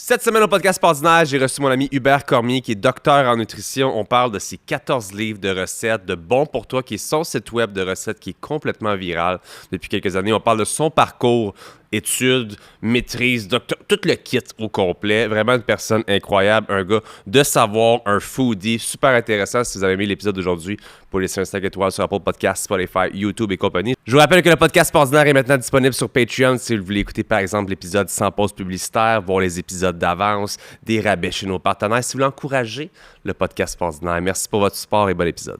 Cette semaine au podcast Ordinaire, j'ai reçu mon ami Hubert Cormier qui est docteur en nutrition. On parle de ses 14 livres de recettes, de Bon pour toi, qui est son site web de recettes qui est complètement viral depuis quelques années. On parle de son parcours, études, maîtrise, docteur, tout le kit au complet. Vraiment une personne incroyable, un gars de savoir, un foodie, super intéressant. Si vous avez aimé l'épisode d'aujourd'hui, pour laisser un 5 étoiles sur Apple Podcasts, Spotify, YouTube et compagnie. Je vous rappelle que le podcast Ordinaire est maintenant disponible sur Patreon si vous voulez écouter par exemple l'épisode sans pause publicitaire, voir les épisodes d'avance, des rabais chez nos partenaires. Si vous voulez encourager le podcast Ordinaire, merci pour votre support et bon épisode.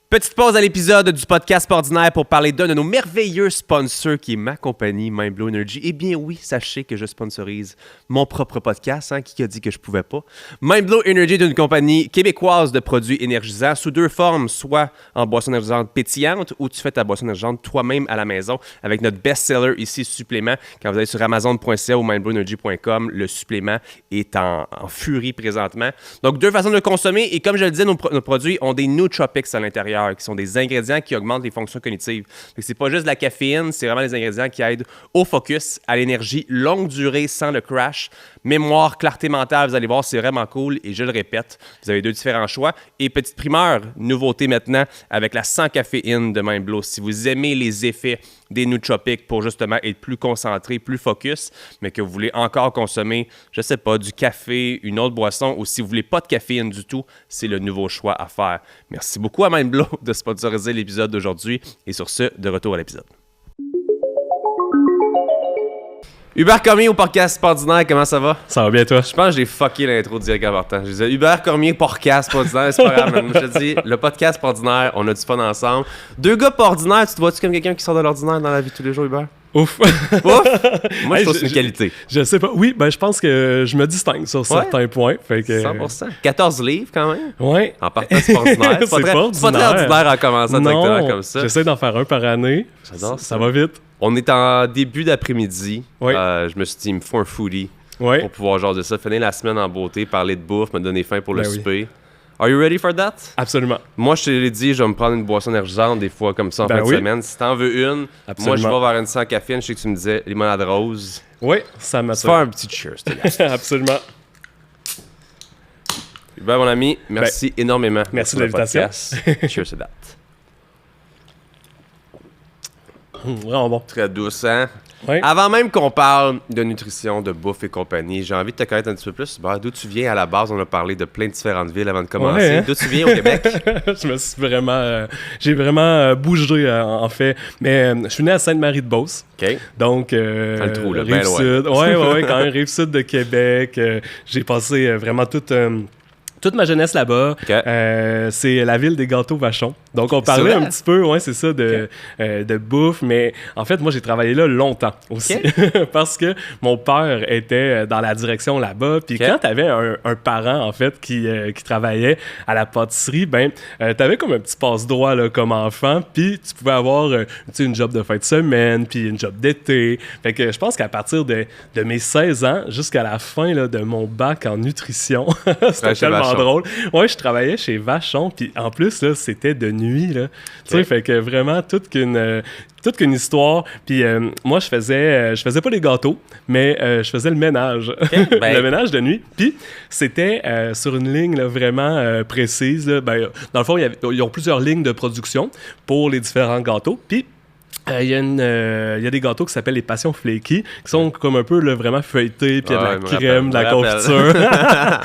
Petite pause à l'épisode du podcast Ordinaire pour parler d'un de nos merveilleux sponsors qui est ma compagnie, Mindblow Energy. Eh bien oui, sachez que je sponsorise mon propre podcast, qui a dit que je pouvais pas. Mindblow Energy est une compagnie québécoise de produits énergisants sous deux formes, soit en boisson énergisante pétillante ou tu fais ta boisson énergisante toi-même à la maison avec notre best-seller ici, supplément. Quand vous allez sur amazon.ca ou mindblowenergy.com, le supplément est en furie présentement. Donc deux façons de le consommer et comme je le disais, nos produits ont des nootropics à l'intérieur, qui sont des ingrédients qui augmentent les fonctions cognitives. Donc, c'est pas juste de la caféine, c'est vraiment des ingrédients qui aident au focus, à l'énergie longue durée sans le crash, mémoire, clarté mentale, vous allez voir, c'est vraiment cool et je le répète, vous avez deux différents choix. Et petite primeur, nouveauté maintenant avec la sans caféine de Mindblow. Si vous aimez les effets des nootropics pour justement être plus concentré, plus focus, mais que vous voulez encore consommer, je sais pas, du café, une autre boisson, ou si vous voulez pas de caféine du tout, c'est le nouveau choix à faire. Merci beaucoup à Mindblow de sponsoriser l'épisode d'aujourd'hui. Et sur ce, de retour à l'épisode. Hubert Cormier au podcast Ordinaire, comment ça va? Ça va bien, toi? Je pense que j'ai fucké l'intro direct en partant. Je disais Hubert Cormier, podcast Ordinaire, c'est pas grave. Moi, je te dis, le podcast Ordinaire, on a du fun ensemble. Deux gars pas ordinaires, tu te vois-tu comme quelqu'un qui sort de l'ordinaire dans la vie de tous les jours, Hubert? Ouf! Ouf! Moi, je trouve que c'est une qualité. Je sais pas. Oui, ben je pense que je me distingue sur certains points. Fait que... 100%. 14 livres, quand même. Ouais. En partant, c'est pas ordinaire. C'est pas très ordinaire en commençant directement comme ça. J'essaie d'en faire un par année. J'adore ça. Ça va vite. On est en début d'après-midi. Oui. Je me suis dit, il me faut un foodie pour pouvoir jaser ça. Finir la semaine en beauté, parler de bouffe, me donner faim pour le souper. Are you ready for that? Absolument. Moi, je te l'ai dit, je vais me prendre une boisson énergisante des fois comme ça en fin de semaine. Si t'en veux une, moi, je vais vers une sans caféine. Je sais que tu me disais limonade rose. Oui, ça m'a fait un petit cheers, Absolument. Ben, mon ami, merci énormément. Merci de l'invitation. Cheers to that. Vraiment bon. Très douce, hein? Oui. Avant même qu'on parle de nutrition, de bouffe et compagnie, j'ai envie de te connaître un petit peu plus. D'où tu viens à la base? On a parlé de plein de différentes villes avant de commencer. Ouais, hein? D'où tu viens au Québec? J'ai vraiment bougé en fait. Mais je suis né à Sainte-Marie-de-Beauce. OK. Donc, le trou, là, Rive-Sud. Ouais, quand même, Rive-Sud de Québec. J'ai passé vraiment toute ma jeunesse là-bas. Okay. C'est la ville des gâteaux Vachon. Donc, on parlait un petit peu, c'est ça, de bouffe. Mais en fait, moi, j'ai travaillé là longtemps aussi. Okay. Parce que mon père était dans la direction là-bas. Puis quand tu avais un parent, en fait, qui travaillait à la pâtisserie, tu avais comme un petit passe-droit là, comme enfant. Puis tu pouvais avoir une job de fin de semaine, puis une job d'été. Fait que je pense qu'à partir de mes 16 ans jusqu'à la fin là, de mon bac en nutrition, c'était tellement drôle. Ouais, je travaillais chez Vachon, puis en plus, là, c'était de nuit, là. Okay. Tu sais, fait que vraiment, toute qu'une histoire. Puis moi, je faisais pas les gâteaux, mais je faisais le ménage. Okay. Le ménage de nuit. Puis c'était sur une ligne là, vraiment précise. Là. Dans le fond, ils ont plusieurs lignes de production pour les différents gâteaux. Puis il y a des gâteaux qui s'appellent les passions flaky, qui sont comme un peu là, vraiment feuilletés, puis il y a de la crème, de la confiture.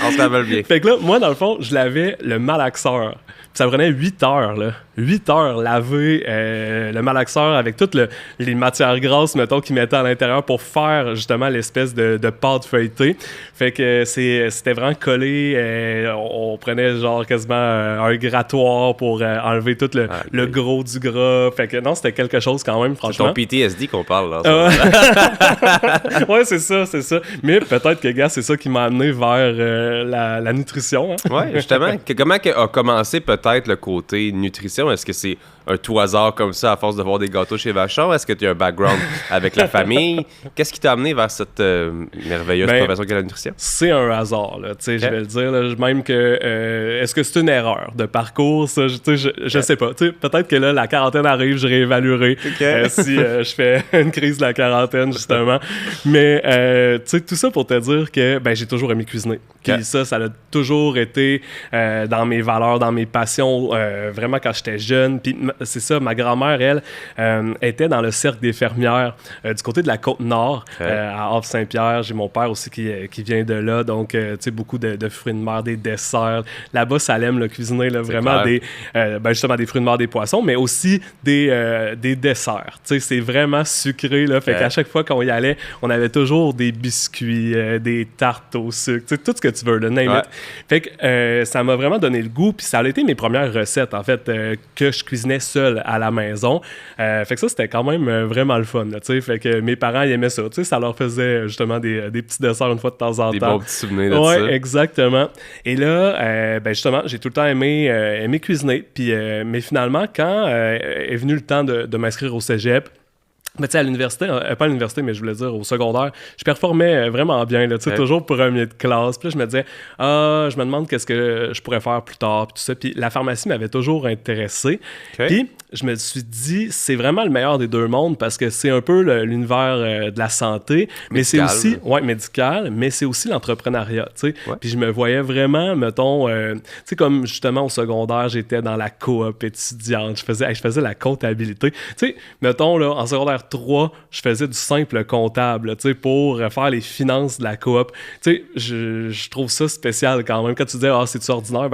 On se rappelle bien. Fait que là, moi, dans le fond, je l'avais le malaxeur. Puis ça prenait 8 heures, là. 8 heures laver le malaxeur avec toutes les matières grasses, mettons, qu'ils mettaient à l'intérieur pour faire, justement, l'espèce de pâte feuilletée. Fait que c'était vraiment collé. On prenait, genre, quasiment un grattoir pour enlever tout le gros du gras. Fait que non, c'était quelque chose quand même, franchement. C'est ton PTSD qu'on parle, là. Ouais, c'est ça. Mais peut-être que, gars, c'est ça qui m'a amené vers la nutrition. Hein? Ouais, justement. Comment a commencé peut-être le côté nutrition? Est-ce que c'est un tout hasard comme ça à force de voir des gâteaux chez Vachon? Est-ce que tu as un background avec la famille? Qu'est-ce qui t'a amené vers cette merveilleuse profession qu'est la nutrition? C'est un hasard, là, je vais le dire. Là, même que, est-ce que c'est une erreur de parcours? Ça, je sais pas. Peut-être que là, la quarantaine arrive, je réévaluerai si je fais une crise de la quarantaine, justement. Mais tout ça pour te dire que j'ai toujours aimé cuisiner. Puis ça a toujours été dans mes valeurs, dans mes passions, vraiment quand j'étais jeune. Puis c'est ça, ma grand-mère, elle, était dans le cercle des fermières du côté de la Côte-Nord, à Havre-Saint-Pierre. J'ai mon père aussi qui vient de là, donc beaucoup de fruits de mer, des desserts. Là-bas, ça l'aime le cuisiner, là, vraiment justement des fruits de mer, des poissons, mais aussi des desserts. C'est vraiment sucré, là, fait qu'à chaque fois qu'on y allait, on avait toujours des biscuits, des tartes au sucre, tout ce que tu veux, le name it. Fait que ça m'a vraiment donné le goût, puis ça a été mes premières recettes, en fait, que je cuisinais seul à la maison. Fait que ça, c'était quand même vraiment le fun, là, fait que mes parents, ils aimaient ça, ça leur faisait justement des petits desserts une fois de temps en temps. Des bons petits souvenirs de ça. Ouais, exactement. Et là, justement, j'ai tout le temps aimé cuisiner, puis mais finalement, quand est venu le temps de m'inscrire au cégep, mais tu sais, à l'université, pas à l'université, mais je voulais dire au secondaire, je performais vraiment bien, là, tu sais, toujours premier de classe. Puis là, je me disais, je me demande qu'est-ce que je pourrais faire plus tard, puis tout ça. Puis la pharmacie m'avait toujours intéressé. Puis je me suis dit, c'est vraiment le meilleur des deux mondes parce que c'est un peu l'univers de la santé, mais c'est aussi, médical, mais c'est aussi l'entrepreneuriat, tu sais. Puis je me voyais vraiment, mettons, tu sais, comme justement au secondaire, j'étais dans la coop étudiante, je faisais la comptabilité. Tu sais, mettons, là, en secondaire 3, je faisais du simple comptable, tu sais, pour faire les finances de la coop. Tu sais, je trouve ça spécial quand même. Quand tu dis, c'est-tu ordinaire?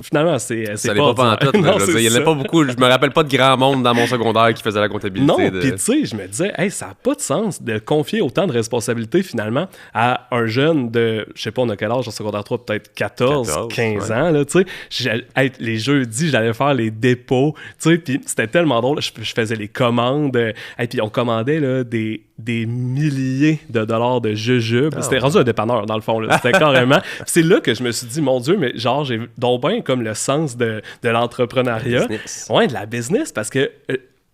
Finalement, c'est ça pas pas en tout. Il y en a pas beaucoup. Je me rappelle pas de grand monde dans mon secondaire qui faisait la comptabilité. Non, puis tu sais, je me disais, ça n'a pas de sens de confier autant de responsabilités, finalement, à un jeune de, je sais pas, on a quel âge en secondaire 3, peut-être 14 15 ans, là, tu sais. Les jeudis, j'allais faire les dépôts, tu sais, puis c'était tellement drôle. Je faisais les commandes, et puis on commandait là, des milliers de dollars de jujubes. C'était rendu un dépanneur, dans le fond. Là. C'était carrément... c'est là que je me suis dit, mon Dieu, mais genre, j'ai donc bien comme le sens de l'entrepreneuriat. Ouais, de la business, parce que...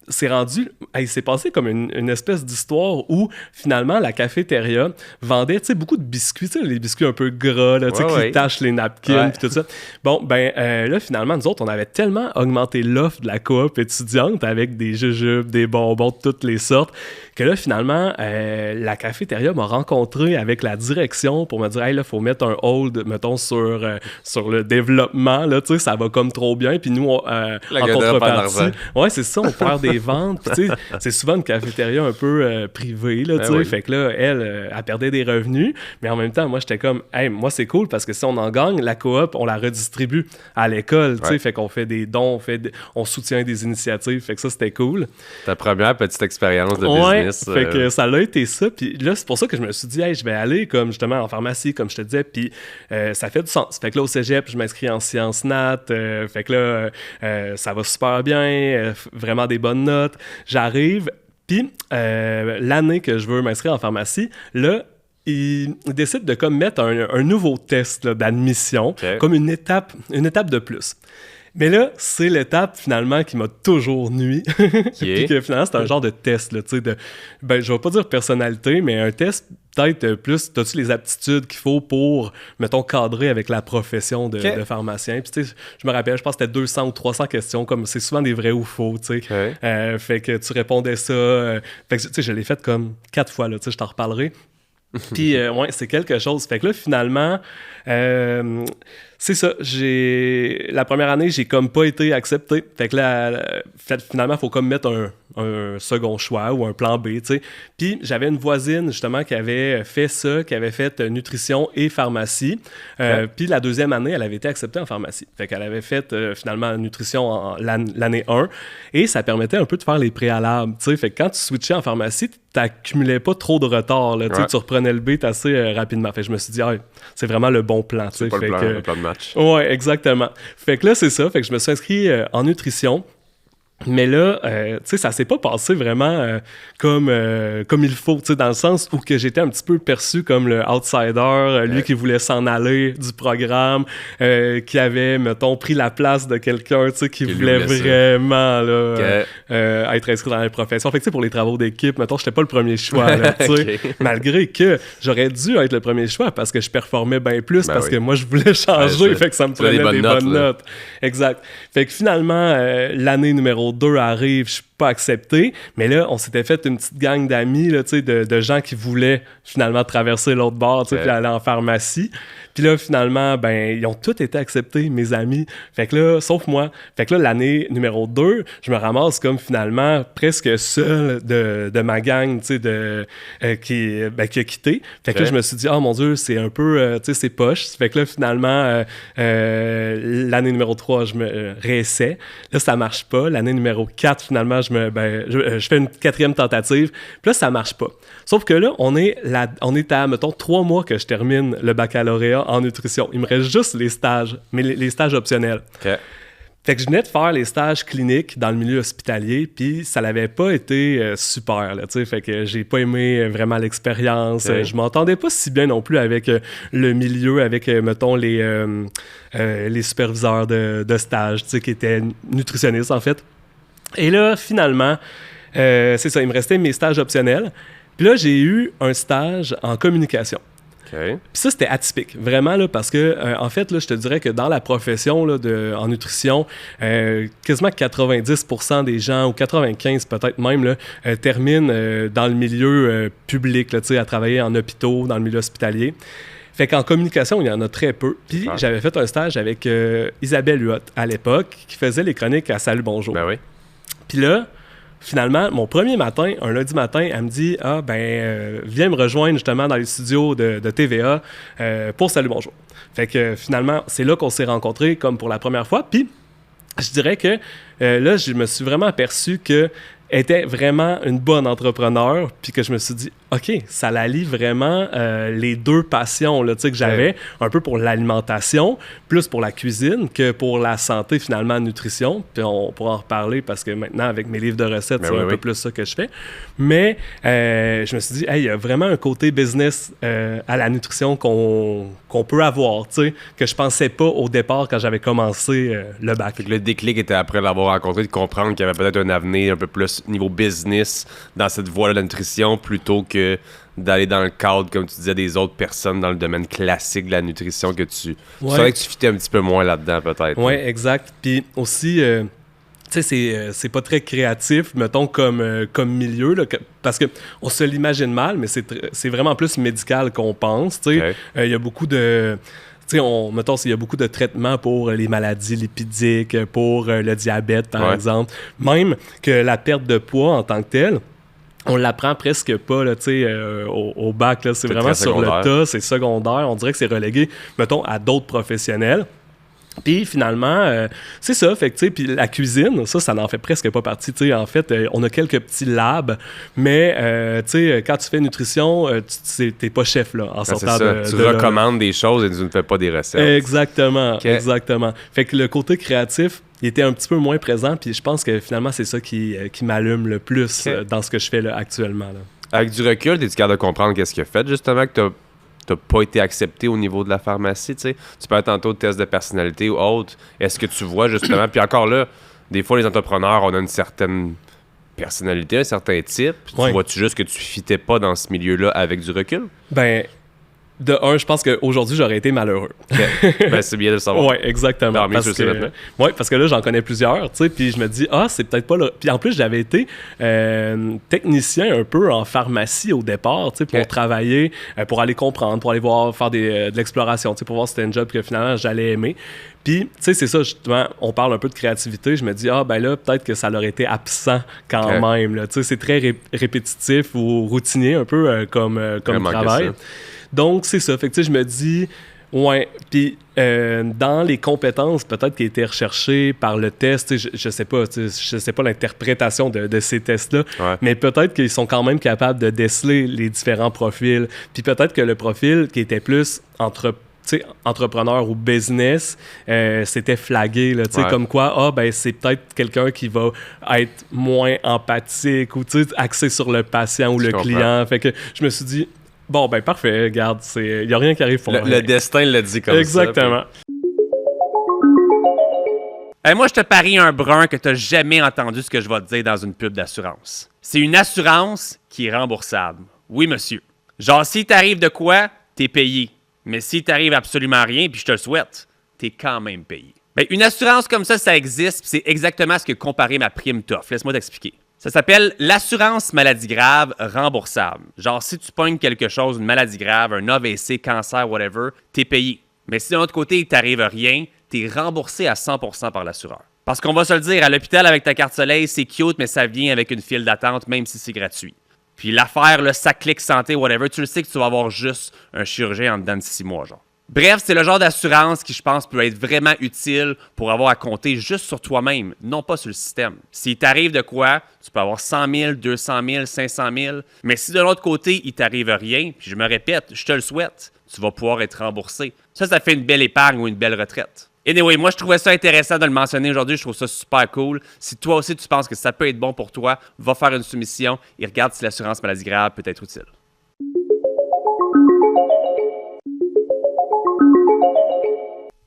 c'est rendu, il s'est passé comme une espèce d'histoire où finalement la cafétéria vendait beaucoup de biscuits, les biscuits un peu gras là, qui tachent les napkins et tout ça. Bon, là finalement, nous autres, on avait tellement augmenté l'offre de la coop étudiante avec des jujubes, des bonbons de toutes les sortes, que là finalement, la cafétéria m'a rencontré avec la direction pour me dire, hey, là, faut mettre un hold, mettons, sur le développement, là, tu sais, ça va comme trop bien, puis nous, en contrepartie, c'est ça, on perd des ventes. Puis, tu sais, c'est souvent une cafétéria un peu privée, là, tu sais. Fait que là, elle perdait des revenus. Mais en même temps, moi, j'étais comme, moi, c'est cool parce que si on en gagne, la coop, on la redistribue à l'école, tu sais. Fait qu'on fait des dons, on soutient des initiatives. Fait que ça, c'était cool. Ta première petite expérience de business. Fait que ça l'a été ça. Puis là, c'est pour ça que je me suis dit, je vais aller comme justement en pharmacie, comme je te disais. Puis ça fait du sens. Fait que là, au cégep, je m'inscris en sciences nat. Fait que là, ça va super bien. Vraiment des bonnes notes. J'arrive, puis l'année que je veux m'inscrire en pharmacie, là, il décide de comme mettre un nouveau test là, d'admission, comme une étape de plus. Mais là, c'est l'étape, finalement, qui m'a toujours nui. Puis que, finalement, c'est un genre de test, là, tu sais, je vais pas dire personnalité, mais un test, peut-être plus, t'as-tu les aptitudes qu'il faut pour, mettons, cadrer avec la profession de pharmacien. Puis, tu sais, je me rappelle, je pense que c'était 200 ou 300 questions, comme c'est souvent des vrais ou faux, tu sais. Fait que tu répondais ça. Fait que, tu sais, je l'ai fait comme 4 fois, là, tu sais, je t'en reparlerai. Puis, c'est quelque chose. Fait que là, finalement... c'est ça, la première année, j'ai comme pas été accepté. Fait que là, finalement, il faut comme mettre un second choix ou un plan B, tu sais. Puis j'avais une voisine, justement, qui avait fait ça, qui avait fait nutrition et pharmacie. Puis la deuxième année, elle avait été acceptée en pharmacie. Fait qu'elle avait fait, finalement, nutrition l'année 1. Et ça permettait un peu de faire les préalables, tu sais. Fait que quand tu switchais en pharmacie, t'accumulais pas trop de retard, là, tu sais. Tu reprenais le beat assez rapidement. Fait que je me suis dit, c'est vraiment le bon plan, tu sais. C'est pas le plan de match. Ouais, exactement. Fait que là, c'est ça. Fait que je me suis inscrit en nutrition. Mais là, tu sais, ça s'est pas passé vraiment comme il faut, tu sais, dans le sens où que j'étais un petit peu perçu comme le outsider, lui qui voulait s'en aller du programme, qui avait, mettons, pris la place de quelqu'un, tu sais, qui voulait vraiment là, être inscrit dans la profession. Fait que, tu sais, pour les travaux d'équipe, mettons, j'étais pas le premier choix, là, tu sais, malgré que j'aurais dû être le premier choix parce que je performais bien plus, parce que moi, je voulais changer, fait que ça me prenait des bonnes notes. Exact. Fait que finalement, l'année numéro 2 arrive, je suis pas accepté, mais là, on s'était fait une petite gang d'amis, là, tu sais, de gens qui voulaient finalement traverser l'autre bord, tu sais, puis aller en pharmacie. Puis là, finalement, ben, ils ont tous été acceptés, mes amis. Fait que là, sauf moi. Fait que là, l'année numéro 2, je me ramasse comme finalement presque seul de ma gang, tu sais, qui a quitté. Fait que là, je me suis dit, oh mon Dieu, c'est un peu, tu sais, c'est poche. Fait que là, finalement, l'année numéro 3, je me réessaie. Là, ça marche pas. L'année numéro 4, finalement, je fais une 4e tentative. Puis là, ça marche pas. Sauf que là, on est à, mettons, 3 mois que je termine le baccalauréat en nutrition. Il me reste juste les stages, mais les stages optionnels. Okay. Fait que je venais de faire les stages cliniques dans le milieu hospitalier, puis ça n'avait pas été super, là, tu sais. Fait que j'ai pas aimé vraiment l'expérience. Okay. Je m'entendais pas si bien non plus avec le milieu, avec, mettons, les superviseurs de stage, tu sais, qui étaient nutritionnistes, en fait. Et là, finalement, c'est ça, il me restait mes stages optionnels. Puis là, j'ai eu un stage en communication. Okay. Puis ça, c'était atypique, vraiment, là, parce que, en fait, là, je te dirais que dans la profession là, en nutrition, quasiment 90% des gens, ou 95% peut-être même, là, terminent dans le milieu public, là, tu sais, à travailler en hôpitaux, dans le milieu hospitalier. Fait qu'en communication, il y en a très peu. Puis j'avais fait un stage avec Isabelle Huot, à l'époque, qui faisait les chroniques à Salut Bonjour. Ben oui. Puis là, finalement, mon premier matin, un lundi matin, elle me dit « Ah, viens me rejoindre justement dans les studios de TVA pour Salut Bonjour ». Fait que finalement, c'est là qu'on s'est rencontrés comme pour la première fois. Puis, je dirais que là, je me suis vraiment aperçu qu'elle était vraiment une bonne entrepreneur, puis que je me suis dit, OK, ça l'allie vraiment les deux passions là, que j'avais, un peu pour l'alimentation, plus pour la cuisine que pour la santé, finalement, la nutrition. Puis on pourra en reparler parce que maintenant, avec mes livres de recettes, c'est un peu plus ça que je fais. Mais je me suis dit, hey, il y a vraiment un côté business à la nutrition qu'on peut avoir, que je pensais pas au départ quand j'avais commencé le bac. Fait que le déclic était après l'avoir rencontré, de comprendre qu'il y avait peut-être un avenir un peu plus niveau business dans cette voie de la nutrition plutôt que d'aller dans le cadre, comme tu disais, des autres personnes dans le domaine classique de la nutrition que tu savais que tu fitais un petit peu moins là-dedans peut-être. Oui, exact. Puis aussi, tu sais, c'est pas très créatif, mettons, comme milieu, là, parce qu'on se l'imagine mal, mais c'est vraiment plus médical qu'on pense, tu sais. Il y a beaucoup de... mettons, il y a beaucoup de traitements pour les maladies lipidiques, pour le diabète, par exemple. Même que la perte de poids en tant que telle, on l'apprend presque pas là, au bac. Là, c'est vraiment sur le tas, c'est secondaire. On dirait que c'est relégué, mettons, à d'autres professionnels. Puis finalement, c'est ça, fait que tu sais, puis la cuisine, ça n'en fait presque pas partie, tu sais, en fait, on a quelques petits labs, mais tu sais, quand tu fais nutrition, t'es pas chef, là, en sortant tu recommandes des choses et tu ne fais pas des recettes. Exactement, exactement. Fait que le côté créatif, il était un petit peu moins présent, puis je pense que finalement, c'est ça qui m'allume le plus dans ce que je fais là, actuellement. Là. Avec du recul, t'es-tu capable de comprendre qu'est-ce qui a fait, justement, que t'as pas été accepté au niveau de la pharmacie, tu sais. Tu parles tantôt de tests de personnalité ou autre. Est-ce que tu vois, justement... Puis encore là, des fois, les entrepreneurs, on a une certaine personnalité, un certain type. Tu vois-tu juste que tu fitais pas dans ce milieu-là avec du recul? Ben... De un, je pense qu'aujourd'hui, j'aurais été malheureux. Ben, c'est bien de le savoir. Oui, exactement. Parce que là, j'en connais plusieurs, tu sais, puis je me dis, c'est peut-être pas là. Puis en plus, j'avais été technicien un peu en pharmacie au départ, tu sais, pour travailler, pour aller comprendre, pour aller voir, faire de l'exploration, tu sais, pour voir si c'était un job que finalement, j'allais aimer. Puis, tu sais, c'est ça, justement, on parle un peu de créativité. Je me dis, là, peut-être que ça leur été absent quand même. Tu sais, c'est très répétitif ou routinier, un peu comme travail. Donc, c'est ça. Fait que, tu sais, je me dis, puis dans les compétences peut-être qui étaient recherchées par le test, je sais pas l'interprétation de ces tests-là, mais peut-être qu'ils sont quand même capables de déceler les différents profils. Puis peut-être que le profil qui était plus entrepreneur ou business, c'était flagué, là, comme quoi, c'est peut-être quelqu'un qui va être moins empathique ou axé sur le patient ou le client. Fait que je me suis dit, bon, ben parfait, regarde, il n'y a rien qui arrive pour le destin l'a dit comme Exactement. ça. Moi, je te parie un brun que tu n'as jamais entendu ce que je vais te dire dans une pub d'assurance. C'est une assurance qui est remboursable. Oui, monsieur. Genre, si t'arrive de quoi, t'es payé. Mais si t'arrive absolument rien, puis je te le souhaite, t'es quand même payé. Ben, une assurance comme ça existe, puis c'est exactement ce que comparer ma prime t'offre. Laisse-moi t'expliquer. Ça s'appelle l'assurance maladie grave remboursable. Genre, si tu pognes quelque chose, une maladie grave, un AVC, cancer, whatever, t'es payé. Mais si de l'autre côté, il t'arrive rien, t'es remboursé à 100% par l'assureur. Parce qu'on va se le dire, à l'hôpital avec ta carte soleil, c'est cute, mais ça vient avec une file d'attente, même si c'est gratuit. Puis l'affaire, le SACLIC santé, whatever, tu le sais que tu vas avoir juste un chirurgien en dedans de 6 mois, genre. Bref, c'est le genre d'assurance qui, je pense, peut être vraiment utile pour avoir à compter juste sur toi-même, non pas sur le système. S'il t'arrive de quoi, tu peux avoir 100 000, 200 000, 500 000, mais si de l'autre côté, il t'arrive rien, puis je me répète, je te le souhaite, tu vas pouvoir être remboursé. Ça fait une belle épargne ou une belle retraite. Anyway, moi, je trouvais ça intéressant de le mentionner aujourd'hui. Je trouve ça super cool. Si toi aussi, tu penses que ça peut être bon pour toi, va faire une soumission et regarde si l'assurance maladie grave peut être utile.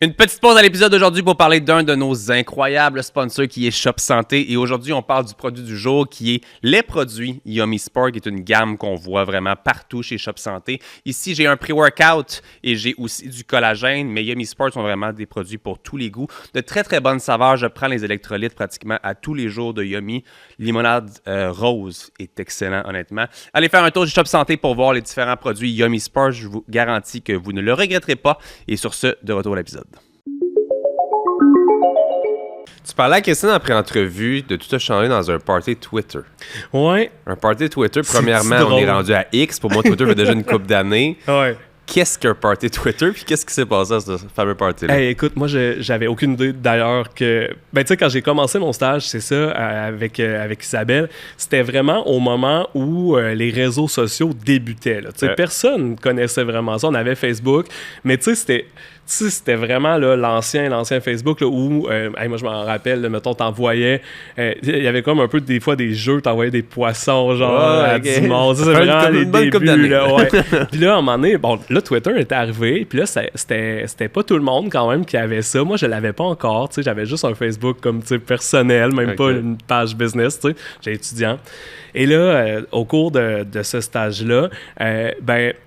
Une petite pause à l'épisode d'aujourd'hui pour parler d'un de nos incroyables sponsors qui est Shop Santé. Et aujourd'hui, on parle du produit du jour qui est les produits Yummy Sport, qui est une gamme qu'on voit vraiment partout chez Shop Santé. Ici, j'ai un pré-workout et j'ai aussi du collagène, mais Yummy Sport sont vraiment des produits pour tous les goûts. De très, très bonnes saveurs. Je prends les électrolytes pratiquement à tous les jours de Yummy. Limonade rose est excellent, honnêtement. Allez faire un tour chez Shop Santé pour voir les différents produits Yummy Sport. Je vous garantis que vous ne le regretterez pas. Et sur ce, de retour à l'épisode. Tu parlais à Christine après entrevue de tout a changé dans un party Twitter. Ouais. Un party Twitter, premièrement, on est rendu à X. Pour moi, Twitter fait déjà une couple d'années. Ouais. Qu'est-ce qu'un party Twitter, puis qu'est-ce qui s'est passé à ce fameux party-là? Hey, écoute, moi, j'avais aucune idée d'ailleurs que... Ben, tu sais, quand j'ai commencé mon stage, c'est ça, avec Isabelle, c'était vraiment au moment où les réseaux sociaux débutaient. Tu sais, personne connaissait vraiment ça. On avait Facebook, mais tu sais, c'était vraiment là, l'ancien Facebook là, où, moi je m'en rappelle, là, mettons, t'envoyais, il y avait comme un peu des fois des jeux, t'envoyais des poissons genre à dimanche, c'est vraiment les débuts. Là, ouais. Puis là, à un moment donné, bon, là, Twitter était arrivé, puis là, c'était pas tout le monde quand même qui avait ça. Moi, je l'avais pas encore, tu sais, j'avais juste un Facebook comme, tu sais, personnel, même pas une page business, tu sais, j'étais étudiant. Et là, au cours de ce stage-là,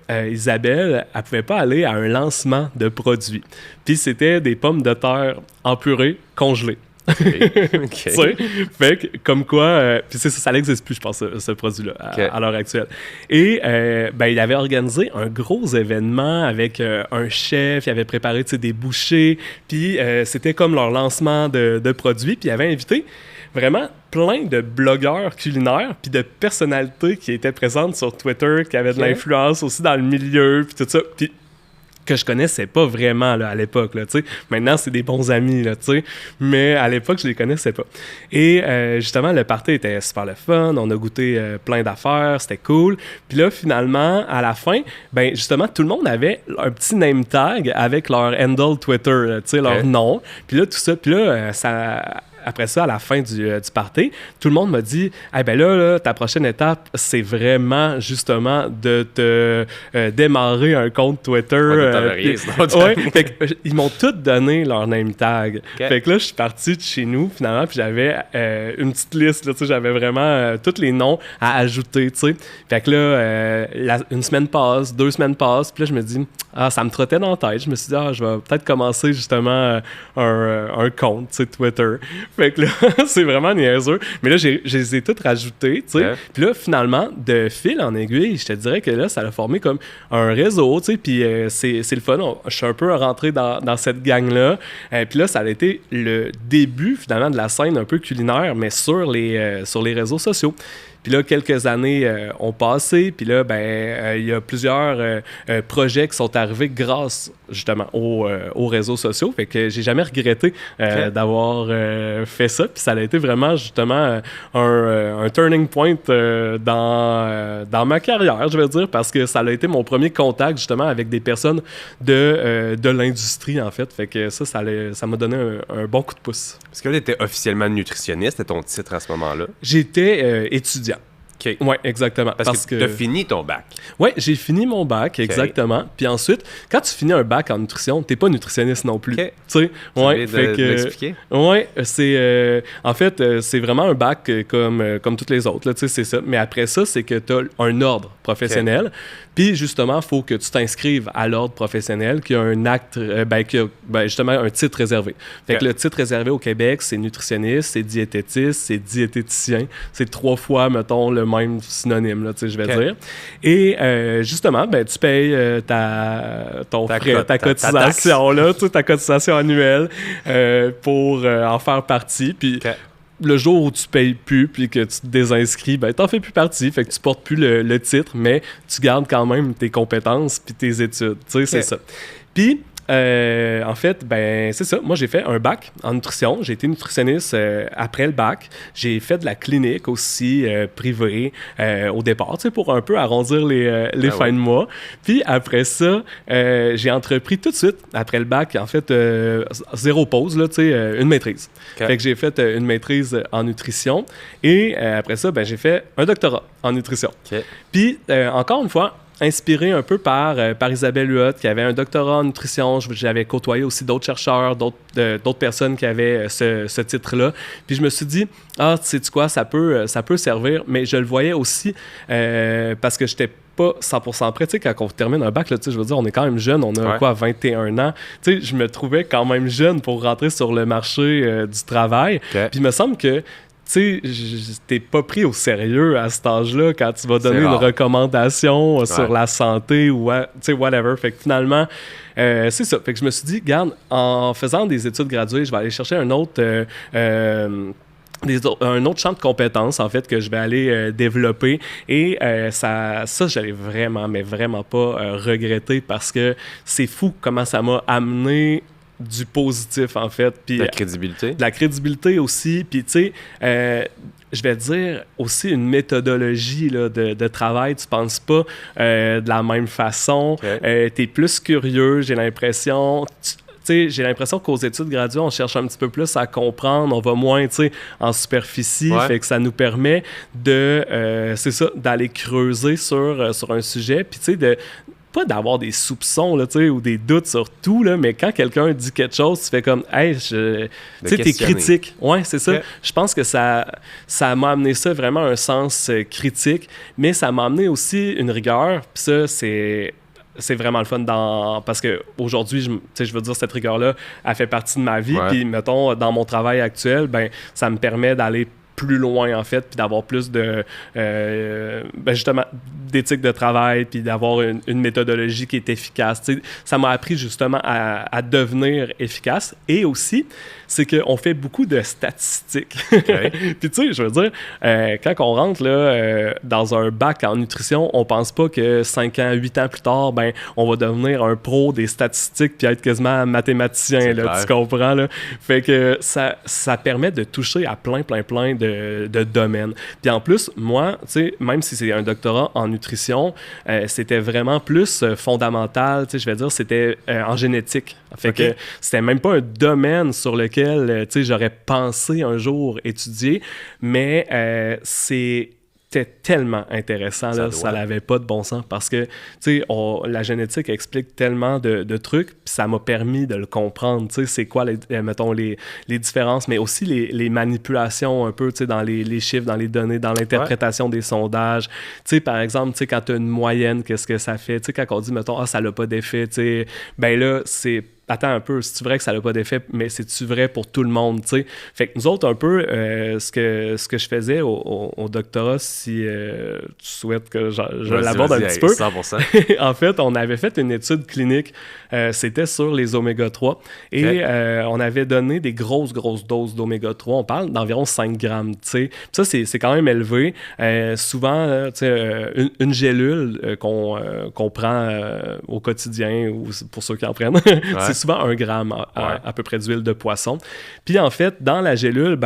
Isabelle, elle pouvait pas aller à un lancement de produits. Puis c'était des pommes de terre en purée congelées. Okay. Fait que, comme quoi, puis ça n'existe plus, je pense, ce produit-là, à l'heure actuelle. Et il avait organisé un gros événement avec un chef, il avait préparé des bouchées, puis c'était comme leur lancement de produits, puis il avait invité vraiment plein de blogueurs culinaires puis de personnalités qui étaient présentes sur Twitter, qui avaient de l'influence aussi dans le milieu, puis tout ça. Puis que je connaissais pas vraiment là, à l'époque. Là, maintenant, c'est des bons amis, là, mais à l'époque, je les connaissais pas. Et justement, le party était super le fun. On a goûté plein d'affaires. C'était cool. Puis là, finalement, à la fin, ben justement, tout le monde avait un petit name tag avec leur handle Twitter, leur nom. Puis là, tout ça. Puis là, après ça, à la fin du party, tout le monde m'a dit « Eh ben là, ta prochaine étape, c'est vraiment justement de te démarrer un compte Twitter. » ils m'ont tous donné leur name tag. Okay. Fait que là, je suis parti de chez nous, finalement, puis j'avais une petite liste, là, j'avais vraiment tous les noms à ajouter, tu sais. Fait que là, une semaine passe, 2 semaines passent, puis là, je me dis « ça me trottait dans la tête. » Je me suis dit « je vais peut-être commencer justement un compte, tu sais, Twitter. » Fait que là, c'est vraiment niaiseux. Mais là, je les ai toutes rajoutées, tu sais. Puis là, finalement, de fil en aiguille, je te dirais que là, ça a formé comme un réseau, tu sais. Puis c'est le fun. Je suis un peu rentré dans cette gang-là. Puis là, ça a été le début, finalement, de la scène un peu culinaire, mais sur les réseaux sociaux. Puis là, quelques années ont passé, puis là, il y a plusieurs projets qui sont arrivés grâce justement aux réseaux sociaux. Fait que j'ai jamais regretté d'avoir fait ça. Puis ça a été vraiment justement un turning point dans ma carrière, je veux dire, parce que ça a été mon premier contact justement avec des personnes de l'industrie, en fait. Fait que ça m'a donné un bon coup de pouce. Est-ce que tu étais officiellement nutritionniste, c'était ton titre à ce moment-là? J'étais étudiant. Okay. Oui, exactement. Parce que tu as fini ton bac. Oui, j'ai fini mon bac, exactement. Puis ensuite, quand tu finis un bac en nutrition, t'es pas nutritionniste non plus. Okay. Tu sais, ouais, fait que l'expliquer. Ouais, c'est en fait, c'est vraiment un bac comme toutes les autres, là, tu sais, c'est ça. Mais après ça, c'est que tu as un ordre professionnel. Okay. Puis justement, il faut que tu t'inscrives à l'ordre professionnel qui a un acte, qui a justement un titre réservé. Fait que le titre réservé au Québec, c'est nutritionniste, c'est diététiste, c'est diététicien. C'est 3 fois, mettons, le même synonyme, là, tu sais, je vais dire. Et justement, tu payes ta cotisation, là, tu sais, ta cotisation annuelle pour en faire partie. Puis le jour où tu payes plus puis que tu te désinscris, t'en fais plus partie, fait que tu portes plus le titre, mais tu gardes quand même tes compétences puis tes études, tu sais, c'est ça. Puis en fait, c'est ça. Moi, j'ai fait un bac en nutrition. J'ai été nutritionniste après le bac. J'ai fait de la clinique aussi privée au départ, tu sais, pour un peu arrondir les fins de mois. Puis après ça, j'ai entrepris tout de suite, après le bac, en fait, 0 pause, là, tu sais, une maîtrise. Okay. Fait que j'ai fait une maîtrise en nutrition. Et après ça, j'ai fait un doctorat en nutrition. Okay. Puis, encore une fois, inspiré un peu par Isabelle Huot, qui avait un doctorat en nutrition. J'avais côtoyé aussi d'autres chercheurs, d'autres personnes qui avaient ce titre-là. Puis je me suis dit, sais-tu quoi, ça peut servir. Mais je le voyais aussi parce que j'étais pas 100% prêt. Tu sais, quand on termine un bac, là, je veux dire, on est quand même jeune, on a 21 ans. Tu sais, je me trouvais quand même jeune pour rentrer sur le marché du travail. Okay. Puis il me semble que tu sais, t'es pas pris au sérieux à cet âge-là quand tu vas donner une recommandation sur la santé ou, tu sais, whatever. Fait que finalement, c'est ça. Fait que je me suis dit, regarde, en faisant des études graduées, je vais aller chercher un autre champ de compétences, en fait, que je vais aller développer. Et ça j'allais vraiment, mais vraiment pas regretter parce que c'est fou comment ça m'a amené du positif, en fait. Puis, de la crédibilité. De la crédibilité aussi. Puis, tu sais, je vais dire aussi une méthodologie là, de travail. Tu penses pas de la même façon. Okay. Tu es plus curieux, j'ai l'impression. J'ai l'impression qu'aux études graduées, on cherche un petit peu plus à comprendre, on va moins en superficie, fait que ça nous permet d'aller creuser sur un sujet, puis pas d'avoir des soupçons là, ou des doutes sur tout, là, mais quand quelqu'un dit quelque chose, tu fais comme « Hey, t'es critique. » Ouais, c'est ça. Okay. Je pense que ça m'a amené ça vraiment un sens critique, mais ça m'a amené aussi une rigueur, puis ça, c'est vraiment le fun parce qu'aujourd'hui, je veux dire, cette rigueur-là, elle fait partie de ma vie. Puis, mettons, dans mon travail actuel, ça me permet d'aller plus loin, en fait, puis d'avoir plus de, justement, d'éthique de travail, puis d'avoir une méthodologie qui est efficace. T'sais, ça m'a appris, justement, à devenir efficace. Et aussi, c'est qu'on fait beaucoup de statistiques. Okay. Puis, tu sais, je veux dire, quand on rentre là, dans un bac en nutrition, on pense pas que 5 ans, 8 ans plus tard, on va devenir un pro des statistiques puis être quasiment mathématicien, là, tu comprends, là? Fait que ça permet de toucher à plein de domaines. Puis en plus, moi, tu sais, même si c'est un doctorat en nutrition, c'était vraiment plus fondamental, tu sais, je vais dire, c'était en génétique. Fait que c'était même pas un domaine sur lequel, tu sais, j'aurais pensé un jour étudier, mais c'était tellement intéressant, là, ça n'avait pas de bon sens parce que, tu sais, la génétique explique tellement de trucs, puis ça m'a permis de le comprendre, tu sais, c'est quoi, mettons, les différences, mais aussi les manipulations un peu, tu sais, dans les chiffres, dans les données, dans l'interprétation des sondages. Tu sais, par exemple, tu sais, quand tu as une moyenne, qu'est-ce que ça fait? Tu sais, quand on dit, mettons, ça n'a pas d'effet, tu sais, là, c'est attends un peu, c'est-tu vrai que ça n'a pas d'effet, mais c'est-tu vrai pour tout le monde, tu sais? Fait que nous autres, un peu, ce que je faisais au doctorat, si tu souhaites que je l'aborde un petit peu. 100%. En fait, on avait fait une étude clinique, c'était sur les oméga 3, et on avait donné des grosses doses d'oméga 3, on parle d'environ 5 grammes, tu sais. Ça, c'est quand même élevé. Souvent, tu sais, une gélule qu'on prend au quotidien, ou pour ceux qui en prennent, c'est souvent 1 gramme à peu près d'huile de poisson. Puis en fait, dans la gélule,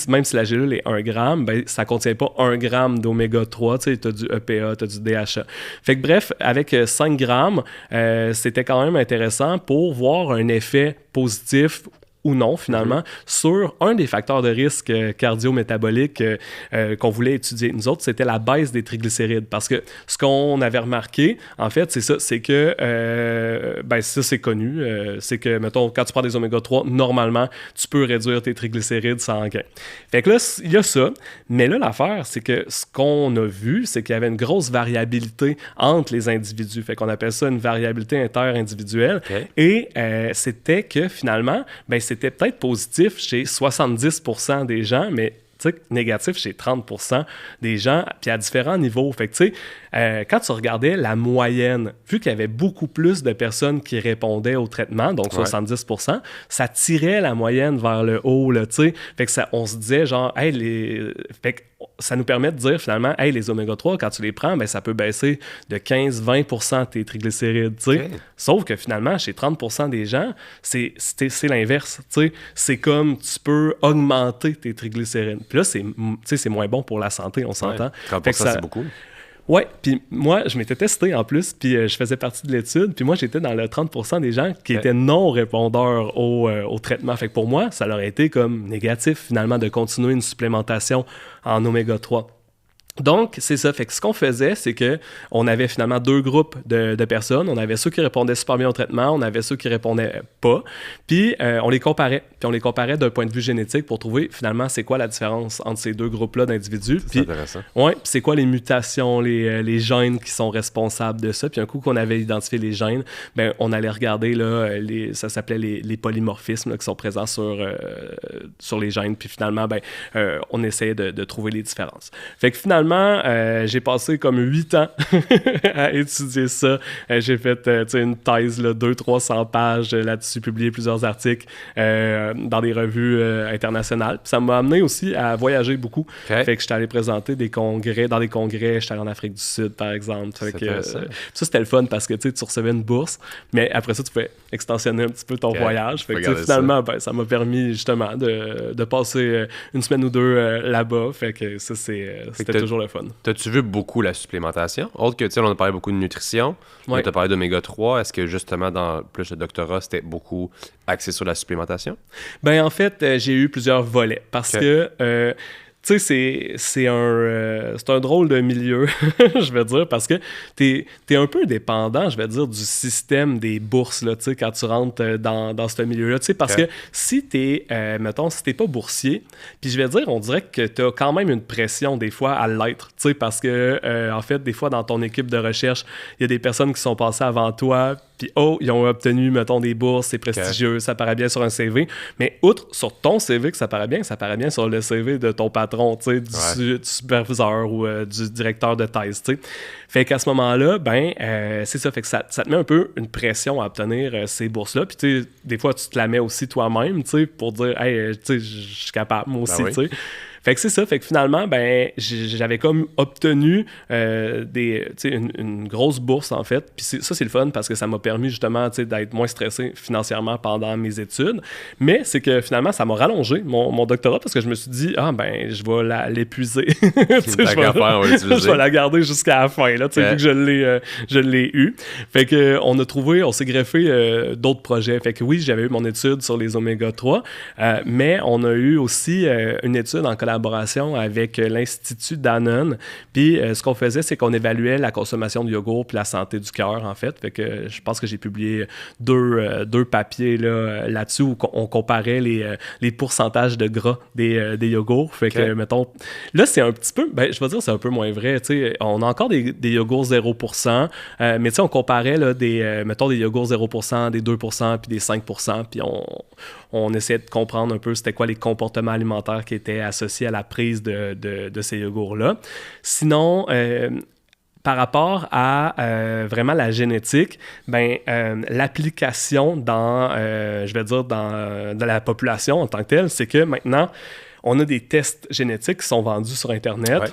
même si la gélule est 1 gramme, ça contient pas 1 gramme d'oméga 3, tu sais, t'as du EPA, t'as du DHA. Fait que bref, avec 5 grammes, c'était quand même intéressant pour voir un effet positif ou non, finalement, sur un des facteurs de risque cardio-métabolique qu'on voulait étudier. Nous autres, c'était la baisse des triglycérides. Parce que ce qu'on avait remarqué, en fait, c'est ça, c'est que, ça, c'est connu, c'est que, mettons, quand tu prends des oméga 3, normalement, tu peux réduire tes triglycérides sanguins. Fait que là, il y a ça. Mais là, l'affaire, c'est que ce qu'on a vu, c'est qu'il y avait une grosse variabilité entre les individus. Fait qu'on appelle ça une variabilité interindividuelle. Okay. Et c'était que, finalement, c'était peut-être positif chez 70% des gens, mais négatif chez 30% des gens, puis à différents niveaux. Fait que, tu sais, quand tu regardais la moyenne, vu qu'il y avait beaucoup plus de personnes qui répondaient au traitement, donc 70%, ça tirait la moyenne vers le haut, là, tu sais. Fait que on se disait, genre, fait que ça nous permet de dire, finalement, les oméga 3, quand tu les prends, ça peut baisser de 15-20% tes triglycérides, tu sais. Okay. Sauf que, finalement, chez 30% des gens, c'est l'inverse, tu sais. C'est comme, tu peux augmenter tes triglycérides. Puis là, c'est moins bon pour la santé, on s'entend. 30%, c'est beaucoup. Ouais, puis moi, je m'étais testé en plus, puis je faisais partie de l'étude, puis moi, j'étais dans le 30% des gens qui étaient non-répondeurs au traitement. Fait que pour moi, ça leur a été comme négatif, finalement, de continuer une supplémentation en oméga 3. Donc, c'est ça. Fait que ce qu'on faisait, c'est que on avait finalement 2 groupes de personnes. On avait ceux qui répondaient super bien au traitement, on avait ceux qui répondaient pas. Puis, on les comparait. Puis, on les comparait d'un point de vue génétique pour trouver finalement c'est quoi la différence entre ces 2 groupes-là d'individus. C'est intéressant. Ouais, puis c'est quoi les mutations, les gènes qui sont responsables de ça. Puis, un coup qu'on avait identifié les gènes, on allait regarder, là, ça s'appelait les polymorphismes là, qui sont présents sur les gènes. Puis, finalement, on essayait de trouver les différences. Fait que finalement, j'ai passé comme 8 ans à étudier ça. J'ai fait une thèse, 200-300 pages là-dessus, publié plusieurs articles dans des revues internationales. Puis ça m'a amené aussi à voyager beaucoup. Okay. Fait que j'étais allé présenter dans des congrès. J'étais allé en Afrique du Sud, par exemple. Fait que, ça, c'était le fun parce que tu recevais une bourse, mais après ça, tu pouvais extensionner un petit peu ton voyage. Fait que finalement, ça m'a permis justement de passer une semaine ou 2 là-bas. Fait que ça, c'était toujours le fun. T'as-tu vu beaucoup la supplémentation? Autre que, tu sais, on a parlé beaucoup de nutrition, on a parlé d'oméga 3. Est-ce que, justement, dans plus le doctorat, c'était beaucoup axé sur la supplémentation? En fait, j'ai eu plusieurs volets parce que... tu sais, c'est un drôle de milieu, je vais dire, parce que t'es un peu dépendant, je vais dire, du système des bourses, là, tu sais, quand tu rentres dans ce milieu-là, tu sais, parce que si t'es, si t'es pas boursier, puis je vais dire, on dirait que t'as quand même une pression, des fois, à l'être, tu sais, parce que, en fait, des fois, dans ton équipe de recherche, il y a des personnes qui sont passées avant toi, puis ils ont obtenu, des bourses, c'est prestigieux, ça paraît bien sur un CV, mais outre sur ton CV que ça paraît bien sur le CV de ton patron, tu sais, du superviseur ou du directeur de thèse, tu sais. Fait qu'à ce moment-là, c'est ça, fait que ça te met un peu une pression à obtenir ces bourses-là, puis tu sais, des fois, tu te la mets aussi toi-même, tu sais, pour dire, tu sais, je suis capable, moi aussi, tu sais. Fait que c'est ça, fait que finalement, j'avais comme obtenu une grosse bourse, en fait. Puis ça, c'est le fun parce que ça m'a permis justement d'être moins stressé financièrement pendant mes études. Mais c'est que finalement, ça m'a rallongé mon doctorat parce que je me suis dit, je vais l'épuiser. Je vais la garder jusqu'à la fin, là, vu que je l'ai eu. Fait que on s'est greffé d'autres projets. Fait que oui, j'avais eu mon étude sur les oméga 3, mais on a eu aussi une étude en collaboration collaboration avec l'Institut Danone. Puis ce qu'on faisait, c'est qu'on évaluait la consommation de yogourt puis la santé du cœur, en fait. Fait que je pense que j'ai publié deux papiers là-dessus où on comparait les pourcentages de gras des yogourts. Fait que, mettons, là, c'est un petit peu, je vais dire, c'est un peu moins vrai. T'sais, on a encore des yogourts 0%, mais tu sais, on comparait là, mettons, des yogourts 0%, des 2%, puis des 5%, puis on essayait de comprendre un peu c'était quoi les comportements alimentaires qui étaient associés à la prise de ces yogourts-là. Sinon, par rapport à vraiment la génétique, l'application dans la population en tant que telle, c'est que maintenant, on a des tests génétiques qui sont vendus sur Internet. Ouais.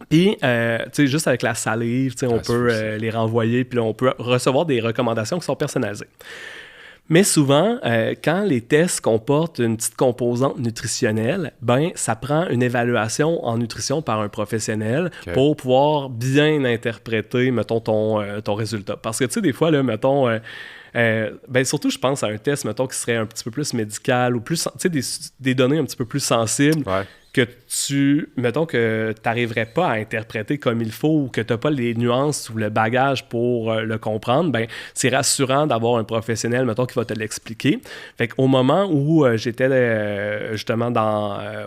Puis, tu sais, juste avec la salive, on peut les renvoyer, puis on peut recevoir des recommandations qui sont personnalisées. Mais souvent, quand les tests comportent une petite composante nutritionnelle, ça prend une évaluation en nutrition par un professionnel pour pouvoir bien interpréter, mettons, ton résultat. Parce que, tu sais, des fois, là, mettons... surtout, je pense à un test, mettons, qui serait un petit peu plus médical ou plus, tu sais, des données un petit peu plus sensibles. Ouais. Que mettons que tu n'arriverais pas à interpréter comme il faut ou que tu n'as pas les nuances ou le bagage pour le comprendre, c'est rassurant d'avoir un professionnel, mettons, qui va te l'expliquer. Fait qu'au moment où j'étais justement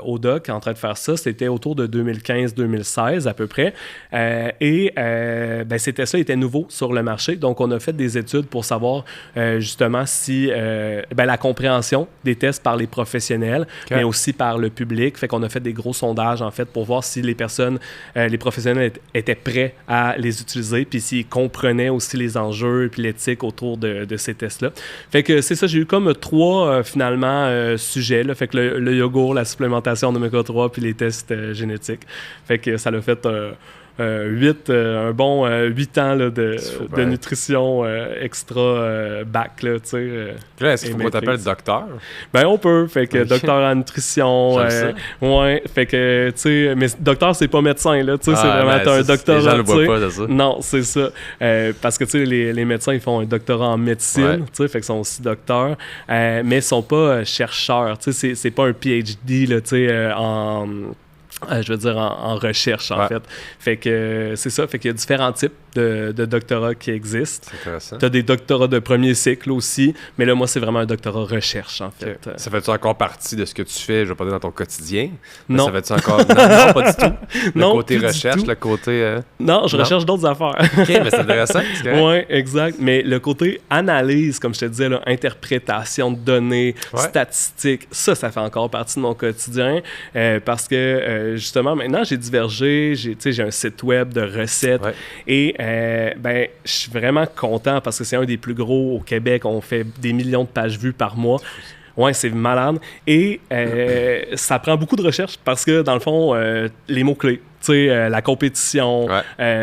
au doc en train de faire ça, c'était autour de 2015-2016 à peu près. Ces tests-là étaient nouveaux sur le marché. Donc, on a fait des études pour savoir justement si la compréhension des tests par les professionnels, mais aussi par le public. Fait qu'on a fait des gros sondages, en fait, pour voir si les professionnels étaient prêts à les utiliser, puis s'ils comprenaient aussi les enjeux et puis l'éthique autour de ces tests-là. Fait que c'est ça, j'ai eu comme 3, finalement, sujets, là. Fait que le yogourt, la supplémentation d'oméga 3, puis les tests génétiques. Fait que ça l'a fait... un bon 8 ans là, de nutrition extra bac, là, tu sais. Est-ce qu'il faut qu'on t'appelle docteur? On peut, fait que docteur en nutrition, fait que, tu sais, mais docteur, c'est pas médecin, là, tu sais, c'est vraiment, t'as un doctorat, les gens le voient pas, c'est ça? Non, c'est ça, parce que, tu sais, les médecins, ils font un doctorat en médecine, tu sais, fait qu'ils sont aussi docteurs, mais ils sont pas chercheurs, tu sais, c'est pas un PhD, là, tu sais, en recherche, en fait. Fait que c'est ça. Fait qu'il y a différents types de doctorats qui existent. C'est intéressant. Tu as des doctorats de premier cycle aussi, mais là, moi, c'est vraiment un doctorat recherche, en fait. Okay. Ça fait-tu encore partie de ce que tu fais, je vais pas dire dans ton quotidien? Non. Ça fait-tu encore... non, pas du tout. Le côté recherche, le côté... Non, je recherche d'autres affaires. OK, mais c'est intéressant. Oui, exact. Mais le côté analyse, comme je te disais, là, interprétation de données, statistiques, ça fait encore partie de mon quotidien parce que, justement, maintenant, j'ai divergé, j'ai un site web de recettes et je suis vraiment content parce que c'est un des plus gros au Québec. On fait des millions de pages vues par mois. Ouais, c'est malade. Et ça prend beaucoup de recherche parce que, dans le fond, les mots-clés, tu sais, la compétition,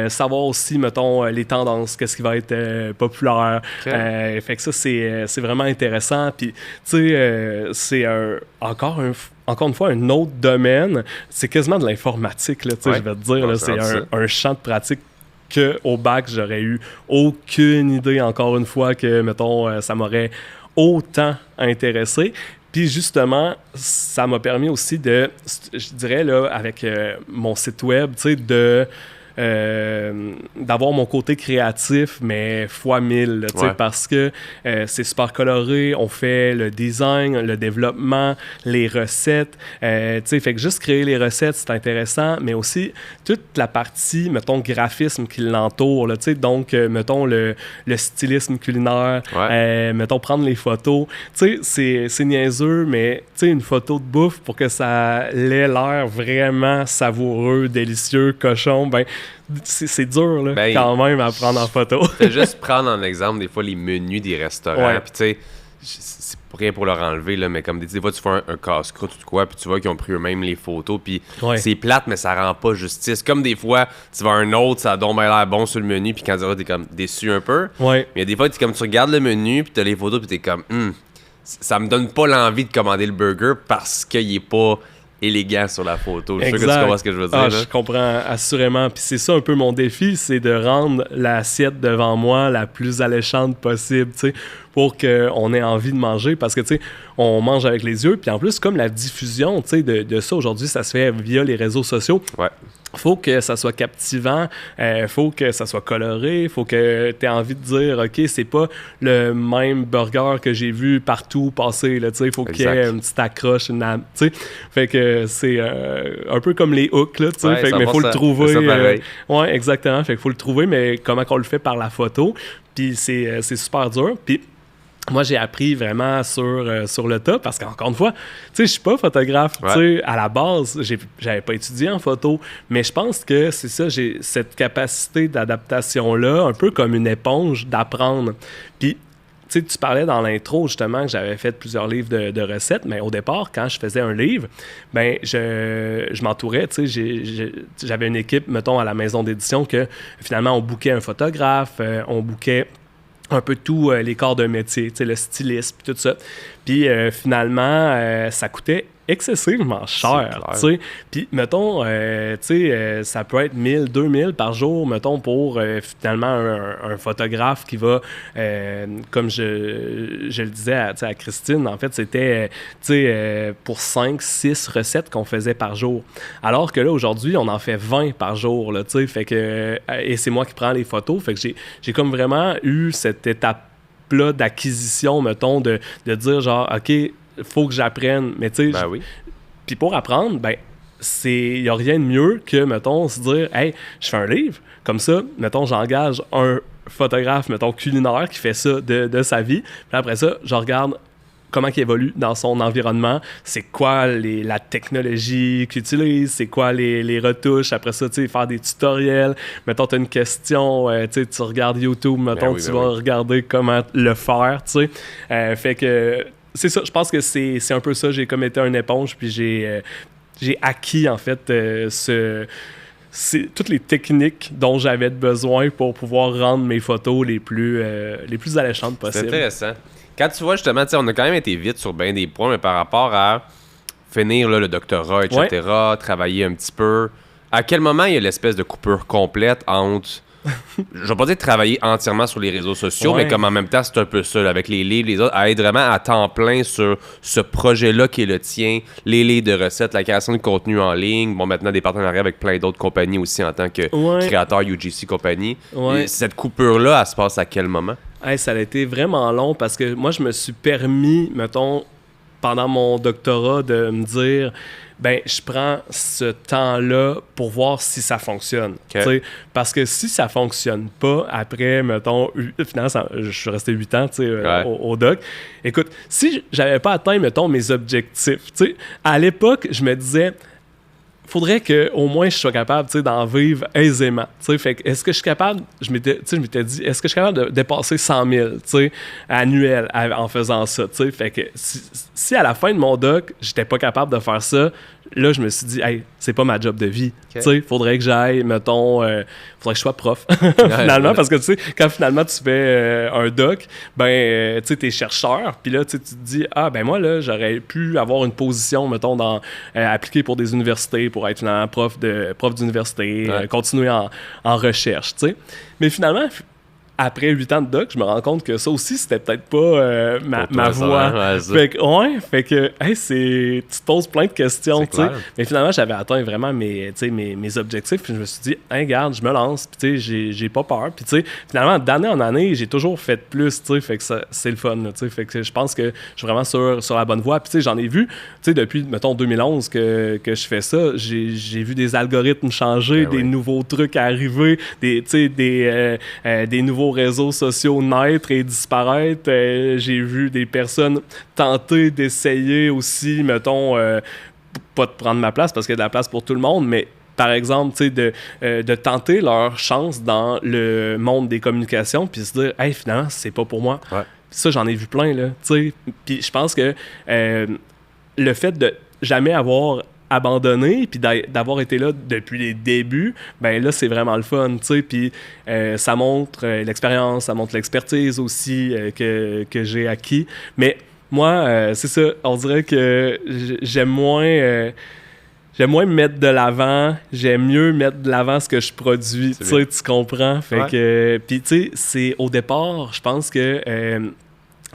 savoir aussi, mettons, les tendances, qu'est-ce qui va être populaire. Fait que ça, c'est vraiment intéressant. Puis, tu sais, c'est encore une fois, un autre domaine. C'est quasiment de l'informatique, là, tu sais, je vais te dire. Là, c'est un champ de pratique qu'au bac, j'aurais eu aucune idée, encore une fois, que, mettons, ça m'aurait autant intéressé. Puis justement, ça m'a permis aussi je dirais, là, avec mon site web, tu sais, d'avoir mon côté créatif, mais fois 1000, parce que c'est super coloré, on fait le design, le développement, les recettes, fait que juste créer les recettes, c'est intéressant, mais aussi toute la partie, mettons, graphisme qui l'entoure, là, donc, mettons, le stylisme culinaire, mettons, prendre les photos, c'est niaiseux, mais une photo de bouffe pour que ça ait l'air vraiment savoureux, délicieux, cochon, c'est dur, là, quand même, à prendre en photo. Fais juste prendre en exemple, des fois, les menus des restaurants. Puis, tu sais, c'est rien pour leur enlever, là, mais comme des fois, tu fais un casse-croûte ou quoi, puis tu vois qu'ils ont pris eux-mêmes les photos, puis c'est plate, mais ça rend pas justice. Comme des fois, tu vas à un autre, ça a donc l'air bon sur le menu, puis quand tu vas, t'es comme déçu un peu. Mais il y a des fois, tu regardes le menu, puis t'as les photos, puis t'es comme, ça me donne pas l'envie de commander le burger parce qu'il est pas élégant sur la photo. Je suis sûr que tu comprends ce que je veux dire. Ah, je comprends assurément. Puis c'est ça un peu mon défi, c'est de rendre l'assiette devant moi la plus alléchante possible, tu sais, pour qu'on ait envie de manger. Parce que, tu sais, on mange avec les yeux. Puis en plus, comme la diffusion, tu sais, de ça, aujourd'hui, ça se fait via les réseaux sociaux. Ouais. Faut que ça soit captivant, faut que ça soit coloré, faut que tu aies envie de dire, OK, c'est pas le même burger que j'ai vu partout passer, là, tu sais, faut qu'il y ait une petite accroche, tu sais. Fait que c'est un peu comme les hooks, là, tu sais, ouais, mais faut le trouver. Ouais, exactement, fait qu'il faut le trouver, mais comment qu'on le fait par la photo, puis c'est super dur, puis moi, j'ai appris vraiment sur le tas parce qu'encore une fois, tu sais, je suis pas photographe. Tu sais, à la base, j'avais pas étudié en photo, mais je pense que c'est ça, j'ai cette capacité d'adaptation-là, un peu comme une éponge d'apprendre. Puis, tu sais, tu parlais dans l'intro, justement, que j'avais fait plusieurs livres de recettes, mais au départ, quand je faisais un livre, ben je m'entourais, tu sais, j'avais une équipe, mettons, à la maison d'édition que, finalement, on bookait un photographe, on bookait un peu tous les corps d'un métier, tu sais, le styliste, puis tout ça. Puis finalement, ça coûtait excessivement cher, tu sais. Puis, mettons, tu sais, ça peut être 1000, 2000 par jour, mettons, pour finalement un photographe qui va, comme je le disais à Christine, en fait, c'était, tu sais, pour 5, 6 recettes qu'on faisait par jour. Alors que là, aujourd'hui, on en fait 20 par jour, là, tu sais, fait que, et c'est moi qui prends les photos, fait que j'ai comme vraiment eu cette étape-là d'acquisition, mettons, de dire genre, OK, faut que j'apprenne, mais tu sais, oui. Puis pour apprendre, ben, il n'y a rien de mieux que, mettons, se dire, hey, je fais un livre, comme ça, mettons, j'engage un photographe, mettons, culinaire qui fait ça de sa vie, puis après ça, je regarde comment il évolue dans son environnement, c'est quoi la technologie qu'il utilise, c'est quoi les retouches, après ça, tu sais, faire des tutoriels, mettons, tu as une question, tu sais, tu regardes YouTube, mettons, tu vas regarder comment le faire, tu sais, fait que c'est ça, je pense que c'est un peu ça, j'ai comme été une éponge, puis j'ai acquis, en fait, toutes les techniques dont j'avais besoin pour pouvoir rendre mes photos les plus alléchantes possibles. C'est intéressant. Quand tu vois, justement, on a quand même été vite sur bien des points, mais par rapport à finir là, le doctorat, etc., travailler un petit peu, à quel moment il y a l'espèce de coupure complète entre... Je vais pas dire travailler entièrement sur les réseaux sociaux, mais comme en même temps, c'est un peu ça, là, avec les livres, les autres, à être vraiment à temps plein sur ce projet-là qui est le tien, les livres de recettes, la création de contenu en ligne, bon, maintenant des partenariats avec plein d'autres compagnies aussi en tant que créateur UGC compagnie. Cette coupure-là, elle se passe à quel moment? Hey, ça a été vraiment long parce que moi, je me suis permis, mettons, pendant mon doctorat, de me dire... ben je prends ce temps-là pour voir si ça fonctionne. Okay. Parce que si ça fonctionne pas, après, mettons, finalement, je suis resté 8 ans au doc. Écoute, si j'avais pas atteint, mettons, mes objectifs, à l'époque, je me disais... faudrait qu'au moins je sois capable d'en vivre aisément. Fait que, est-ce que je suis capable, je m'étais dit, est-ce que je suis capable de dépasser 100 000 annuels en faisant ça? Fait que si à la fin de mon doc, j'étais pas capable de faire ça, là, je me suis dit, hey, c'est pas ma job de vie. Faudrait que j'aille, mettons, faudrait que je sois prof, finalement, parce que quand finalement tu fais un doc, ben, t'es chercheur, puis là, tu te dis, ah, ben moi, là, j'aurais pu avoir une position, mettons, appliquer pour des universités, pour être finalement prof d'université, continuer en recherche, Mais finalement, après 8 ans de doc, je me rends compte que ça aussi, c'était peut-être pas ma voie. Fait que hey, tu te poses plein de questions, mais finalement, j'avais atteint vraiment mes objectifs, puis je me suis dit, hey, regarde, je me lance, puis j'ai pas peur, puis finalement, d'année en année, j'ai toujours fait plus, fait que c'est le fun, fait que je pense que je suis vraiment sur la bonne voie, puis j'en ai vu, depuis, mettons, 2011 que je fais ça, j'ai vu des algorithmes changer, des nouveaux trucs arriver, des nouveaux réseaux sociaux naître et disparaître. J'ai vu des personnes tenter d'essayer aussi, mettons, pas de prendre ma place parce qu'il y a de la place pour tout le monde, mais par exemple, de tenter leur chance dans le monde des communications puis se dire, hey, finalement, c'est pas pour moi. Ça, j'en ai vu plein, là. Puis je pense que le fait de jamais avoir abandonné puis d'avoir été là depuis les débuts, ben là c'est vraiment le fun, puis ça montre l'expérience, ça montre l'expertise aussi que j'ai acquis, mais moi c'est ça, on dirait que j'aime moins j'aime moins me mettre de l'avant, j'aime mieux mettre de l'avant ce que je produis, tu comprends? Fait que, puis tu sais, c'est au départ, je pense que, tu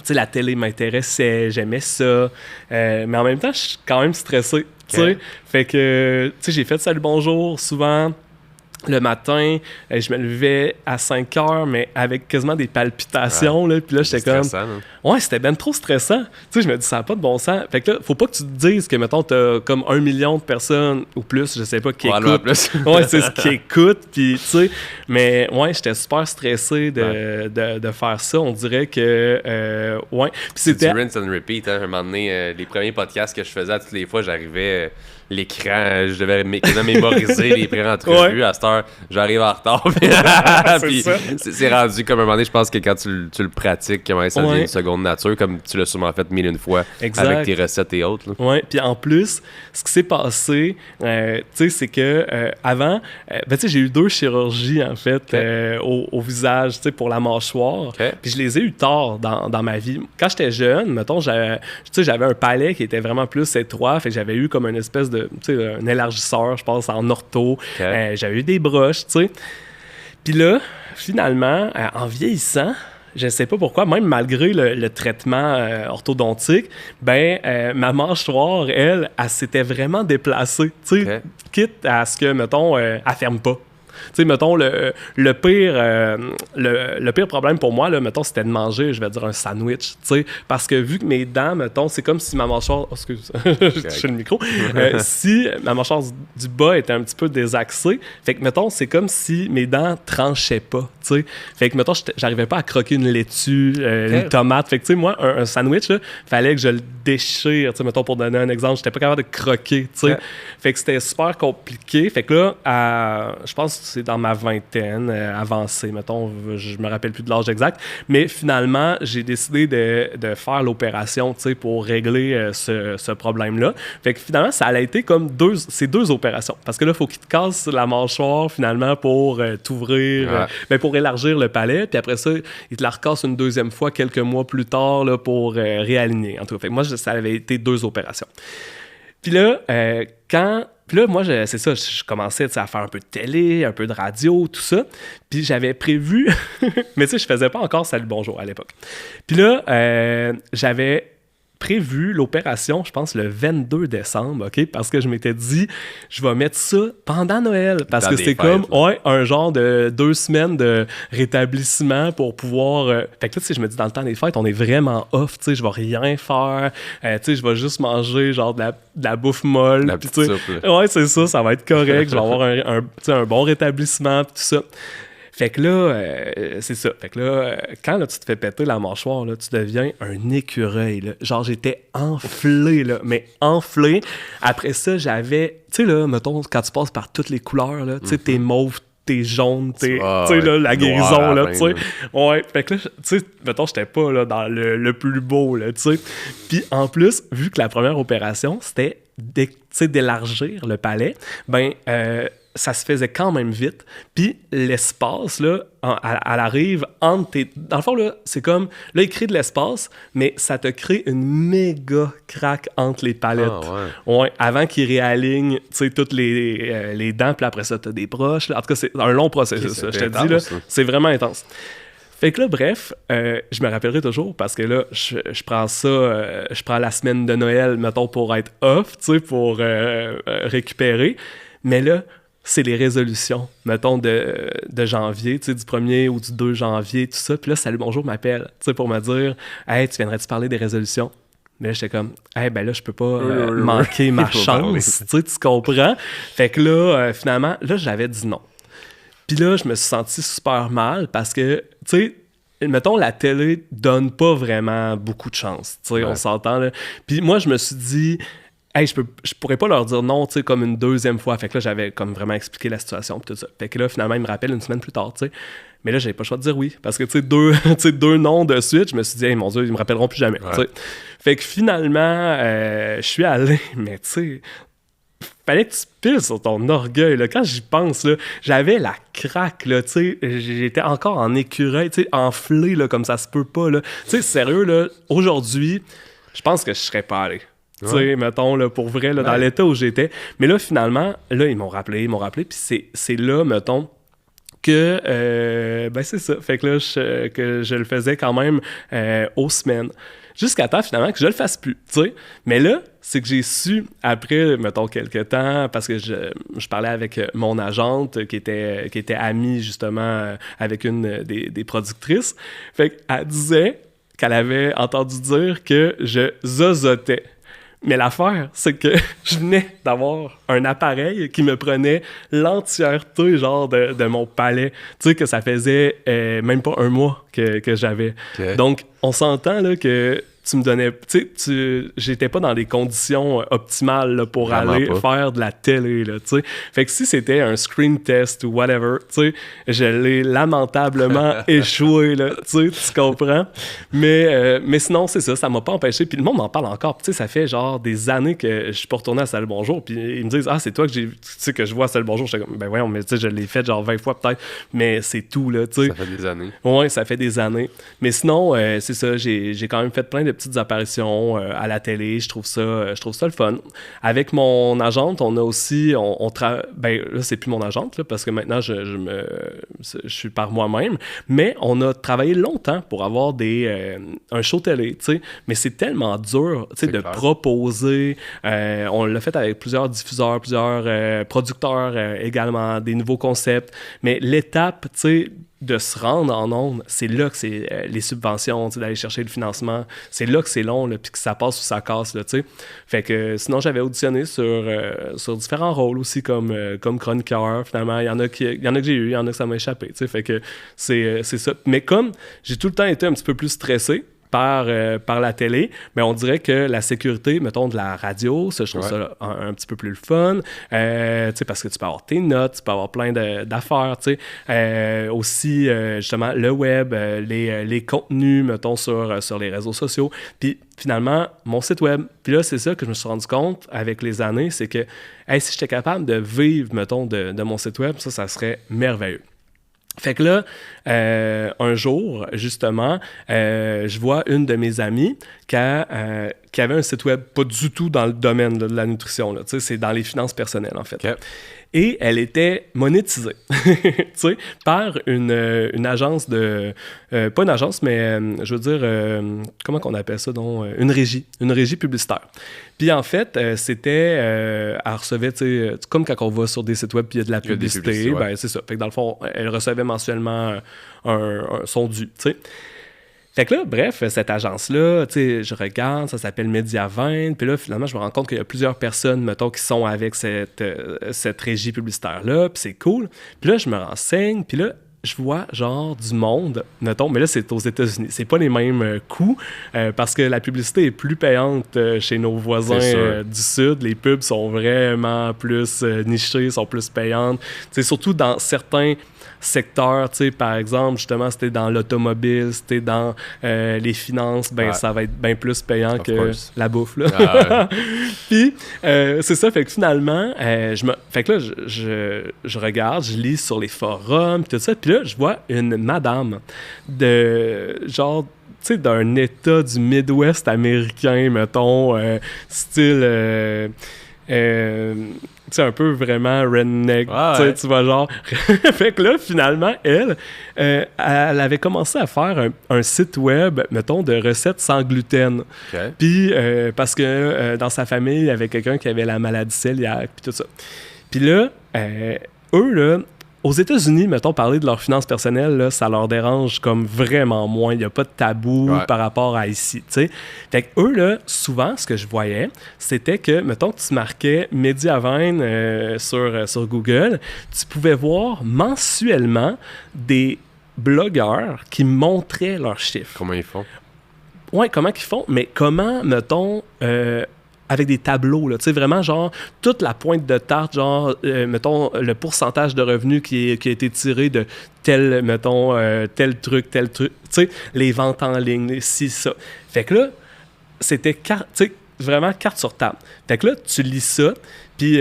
sais, la télé m'intéressait, j'aimais ça, mais en même temps, je suis quand même stressé, tu sais. Fait que, tu sais, j'ai fait Salut Bonjour souvent. Le matin, je me levais à 5 heures, mais avec quasiment des palpitations. Là, puis là, j'étais comme... Ouais, c'était ben trop stressant. Tu sais, je me dis, ça n'a pas de bon sens. Fait que là, faut pas que tu te dises que, mettons, t'as comme 1 million de personnes ou plus, je sais pas, qui écoutent. Ouais, c'est ce qui écoutent. Puis, tu sais, mais ouais, j'étais super stressé de faire ça. On dirait que... ouais. Puis c'était... du rinse and repeat. Hein. Un moment donné, les premiers podcasts que je faisais, toutes les fois, j'arrivais... l'écran, je devais mémoriser les pré-entrevues. À cette heure, j'arrive en retard. Puis c'est rendu comme un moment donné, je pense que quand tu le pratiques, comment ça devient une seconde nature, comme tu l'as sûrement fait 1000 fois avec tes recettes et autres. Oui, puis en plus, ce qui s'est passé, tu sais, c'est que avant, tu sais, j'ai eu 2 chirurgies, en fait, au visage, tu sais, pour la mâchoire. Puis je les ai eu tard dans ma vie. Quand j'étais jeune, mettons, j'avais un palais qui était vraiment plus étroit, fait que j'avais eu comme une espèce de, tu sais, un élargisseur, je pense, en ortho. J'avais eu des broches, tu sais. Puis là, finalement, en vieillissant, je sais pas pourquoi, même malgré le traitement orthodontique, ma mâchoire, elle s'était vraiment déplacée, tu sais, quitte à ce que, mettons, elle ferme pas. Tu sais, mettons, le pire problème pour moi, là, mettons, c'était de manger, je vais dire, un sandwich, tu sais, parce que vu que mes dents, mettons, c'est comme si ma mâchoire... Oh, excuse, j'ai touché le micro. Si ma mâchoire du bas était un petit peu désaxée, fait que, mettons, c'est comme si mes dents tranchaient pas, tu sais. Fait que, mettons, j'arrivais pas à croquer une laitue, une tomate. Fait que, tu sais, moi, un sandwich, là, fallait que je le déchire, tu sais, mettons, pour donner un exemple, j'étais pas capable de croquer, tu sais. Fait que c'était super compliqué. Fait que là, je pense que c'est dans ma vingtaine avancée, mettons, je me rappelle plus de l'âge exact, mais finalement, j'ai décidé de faire l'opération, tu sais, pour régler ce problème-là. Fait que finalement, ça a été comme ces 2 opérations, parce que là, il faut qu'il te casse la mâchoire, finalement, pour t'ouvrir, pour élargir le palais, puis après ça, il te la recasse une 2e fois quelques mois plus tard, là, pour réaligner. En tout cas, fait que moi, ça avait été 2 opérations. Puis là, Puis là, moi, c'est ça, je commençais à faire un peu de télé, un peu de radio, tout ça. Puis j'avais prévu... mais tu sais, je faisais pas encore Salut Bonjour à l'époque. Puis là, j'avais prévu l'opération, je pense, le 22 décembre, OK? Parce que je m'étais dit, je vais mettre ça pendant Noël. Parce que c'est comme, un genre de 2 semaines de rétablissement pour pouvoir... Fait que là, tu sais, je me dis, dans le temps des fêtes, on est vraiment off, tu sais, je vais rien faire. Tu sais, je vais juste manger, genre, de la bouffe molle. La petite soupe. Ouais, c'est ça va être correct. Je vais avoir un bon rétablissement, pis tout ça. Fait que là, c'est ça. Fait que là, quand là, tu te fais péter la mâchoire, là, tu deviens un écureuil. Là. Genre, j'étais enflé, là, mais enflé. Après ça, j'avais... Tu sais, là, mettons, quand tu passes par toutes les couleurs, là, tu sais, t'es mauve, t'es jaune, t'es... tu sais, là, la guérison, là, tu sais. Ouais, fait que là, tu sais, mettons, j'étais pas, là, dans le plus beau, là, tu sais. Puis, en plus, vu que la première opération, c'était, d'élargir le palais, ça se faisait quand même vite. Puis l'espace, là, elle arrive entre tes... Dans le fond, là, c'est comme... Là, il crée de l'espace, mais ça te crée une méga craque entre les palettes. Ouais, avant qu'il réaligne, tu sais, toutes les dents. Puis après ça, t'as des broches. Là. En tout cas, c'est un long processus, ça. Je te dis, là, c'est vraiment intense. Fait que là, bref, je me rappellerai toujours parce que là, je prends ça... je prends la semaine de Noël, mettons, pour être off, tu sais, pour récupérer. Mais là... c'est les résolutions, mettons, de janvier, tu sais, du 1er ou du 2 janvier, tout ça. Puis là, Salut Bonjour m'appelle, tu sais, pour me dire « Hey, tu viendrais-tu parler des résolutions? » Mais là, j'étais comme « Hey, ben là, je peux pas manquer ma chance, tu sais, tu comprends? » Fait que là, finalement, là, j'avais dit non. Puis là, je me suis senti super mal parce que, tu sais, mettons, la télé donne pas vraiment beaucoup de chance, tu sais, on s'entend, là. Puis moi, je me suis dit... Hey, je pourrais pas leur dire non, tu sais, comme une 2e fois. Fait que là, j'avais comme vraiment expliqué la situation et tout ça. Fait que là, finalement, ils me rappellent une semaine plus tard, tu sais. Mais là, j'avais pas le choix de dire oui. Parce que, tu sais, deux noms de suite, je me suis dit, hey, mon Dieu, ils me rappelleront plus jamais, tu sais. Fait que finalement, je suis allé, mais tu sais, fallait que tu piles sur ton orgueil, là. Quand j'y pense, là, j'avais la craque, là, tu sais. J'étais encore en écureuil, tu sais, enflé, là, comme ça se peut pas, là. Tu sais, sérieux, là, aujourd'hui, je pense que je serais pas allé. tu sais, mettons, là, pour vrai, là, dans l'état où j'étais. Mais là, finalement, là, ils m'ont rappelé, puis c'est là, mettons, que, ben c'est ça, fait que là, que je le faisais quand même aux semaines. Jusqu'à temps, finalement, que je le fasse plus, tu sais. Mais là, c'est que j'ai su, après, mettons, quelques temps, parce que je parlais avec mon agente, qui était amie, justement, avec une des productrices. Fait qu'elle disait qu'elle avait entendu dire que je zozotais. Mais l'affaire, c'est que je venais d'avoir un appareil qui me prenait l'entièreté, genre, de mon palais. Tu sais, que ça faisait même pas un mois que j'avais. Okay. Donc, on s'entend, là, que tu me donnais... Tu sais, j'étais pas dans des conditions optimales là, pour aller faire de la télé, là, tu sais. Fait que si c'était un screen test ou whatever, tu sais, je l'ai lamentablement échoué, là, tu sais, tu comprends? Mais sinon, c'est ça m'a pas empêché. Puis le monde m'en parle encore. Tu sais, ça fait genre des années que je suis pas retourné à Salut Bonjour. Puis ils me disent « Ah, c'est toi que tu sais, que je vois à Salut Bonjour. » J'étais comme « Ben voyons, mais tu sais, je l'ai fait genre 20 fois peut-être. » Mais c'est tout, là, tu sais. Ça fait des années. Ouais, ça fait des années. Mais sinon, c'est ça, j'ai quand même fait plein de petites apparitions à la télé. Je trouve ça le fun. Avec mon agente, on a aussi... ben là, c'est plus mon agente, là, parce que maintenant, je suis par moi-même. Mais on a travaillé longtemps pour avoir un show télé, tu sais. Mais c'est tellement dur, tu sais, de proposer. On l'a fait avec plusieurs diffuseurs, plusieurs producteurs également, des nouveaux concepts. Mais l'étape, tu sais, de se rendre en ondes, c'est là que c'est les subventions, d'aller chercher le financement, c'est là que c'est long, puis que ça passe ou ça casse, tu sais. Fait que sinon, j'avais auditionné sur différents rôles aussi, comme chroniqueur. Finalement, il y en a que j'ai eu, il y en a que ça m'a échappé, tu sais. Fait que c'est ça. Mais comme j'ai tout le temps été un petit peu plus stressé par la télé, mais on dirait que la sécurité, mettons, de la radio, ça, je trouve ça un petit peu plus le fun, tu sais, parce que tu peux avoir tes notes, tu peux avoir plein d'affaires, tu sais. Aussi, justement, le web, les contenus, mettons, sur les réseaux sociaux. Puis, finalement, mon site web. Puis là, c'est ça que je me suis rendu compte avec les années, c'est que, si j'étais capable de vivre, mettons, de mon site web, ça serait merveilleux. Fait que là, un jour, justement, je vois une de mes amies qui avait un site web pas du tout dans le domaine de la nutrition. Là, c'est dans les finances personnelles, en fait. Okay. Et elle était monétisée, tu sais, par une agence de... pas une agence, mais je veux dire, comment qu'on appelle ça, donc? Une régie publicitaire. Puis en fait, c'était... elle recevait, tu sais, comme quand on va sur des sites web puis il y a de la publicité, ben c'est ça. Fait que dans le fond, elle recevait mensuellement son dû, tu sais. Fait que là, bref, cette agence-là, tu sais, je regarde, ça s'appelle Mediavent, puis là, finalement, je me rends compte qu'il y a plusieurs personnes, mettons, qui sont avec cette régie publicitaire-là, puis c'est cool. Puis là, je me renseigne, puis là, je vois, genre, du monde, mettons, mais là, c'est aux États-Unis. C'est pas les mêmes coûts, parce que la publicité est plus payante chez nos voisins du Sud. Les pubs sont vraiment plus nichées, sont plus payantes. Tu sais, surtout dans certains secteurs, tu sais, par exemple, justement, c'était dans l'automobile, c'était dans les finances, ben ça va être bien plus payant que la bouffe, là. Puis, c'est ça, fait que finalement, fait que là, je regarde, je lis sur les forums, tout ça, puis là, je vois une madame de, genre, tu sais, d'un état du Midwest américain, mettons, style... tu sais, un peu vraiment redneck, tu vois, genre... Fait que là, finalement, elle avait commencé à faire un site web, mettons, de recettes sans gluten. Okay. Puis, parce que dans sa famille, il y avait quelqu'un qui avait la maladie cœliaque, puis tout ça. Puis là, eux, là, aux États-Unis, mettons, parler de leurs finances personnelles, là, ça leur dérange comme vraiment moins. Il n'y a pas de tabou par rapport à ici, tu sais. Fait que eux, là, souvent, ce que je voyais, c'était que, mettons, tu marquais Mediavent sur Google, tu pouvais voir mensuellement des blogueurs qui montraient leurs chiffres. Comment ils font? Ouais, comment ils font, mais comment, mettons... avec des tableaux, là, tu sais, vraiment, genre, toute la pointe de tarte, genre, mettons, le pourcentage de revenus qui a été tiré de tel, mettons, tel truc, tu sais, les ventes en ligne, ci, ça. Fait que là, c'était, tu sais, vraiment carte sur table. Fait que là, tu lis ça, puis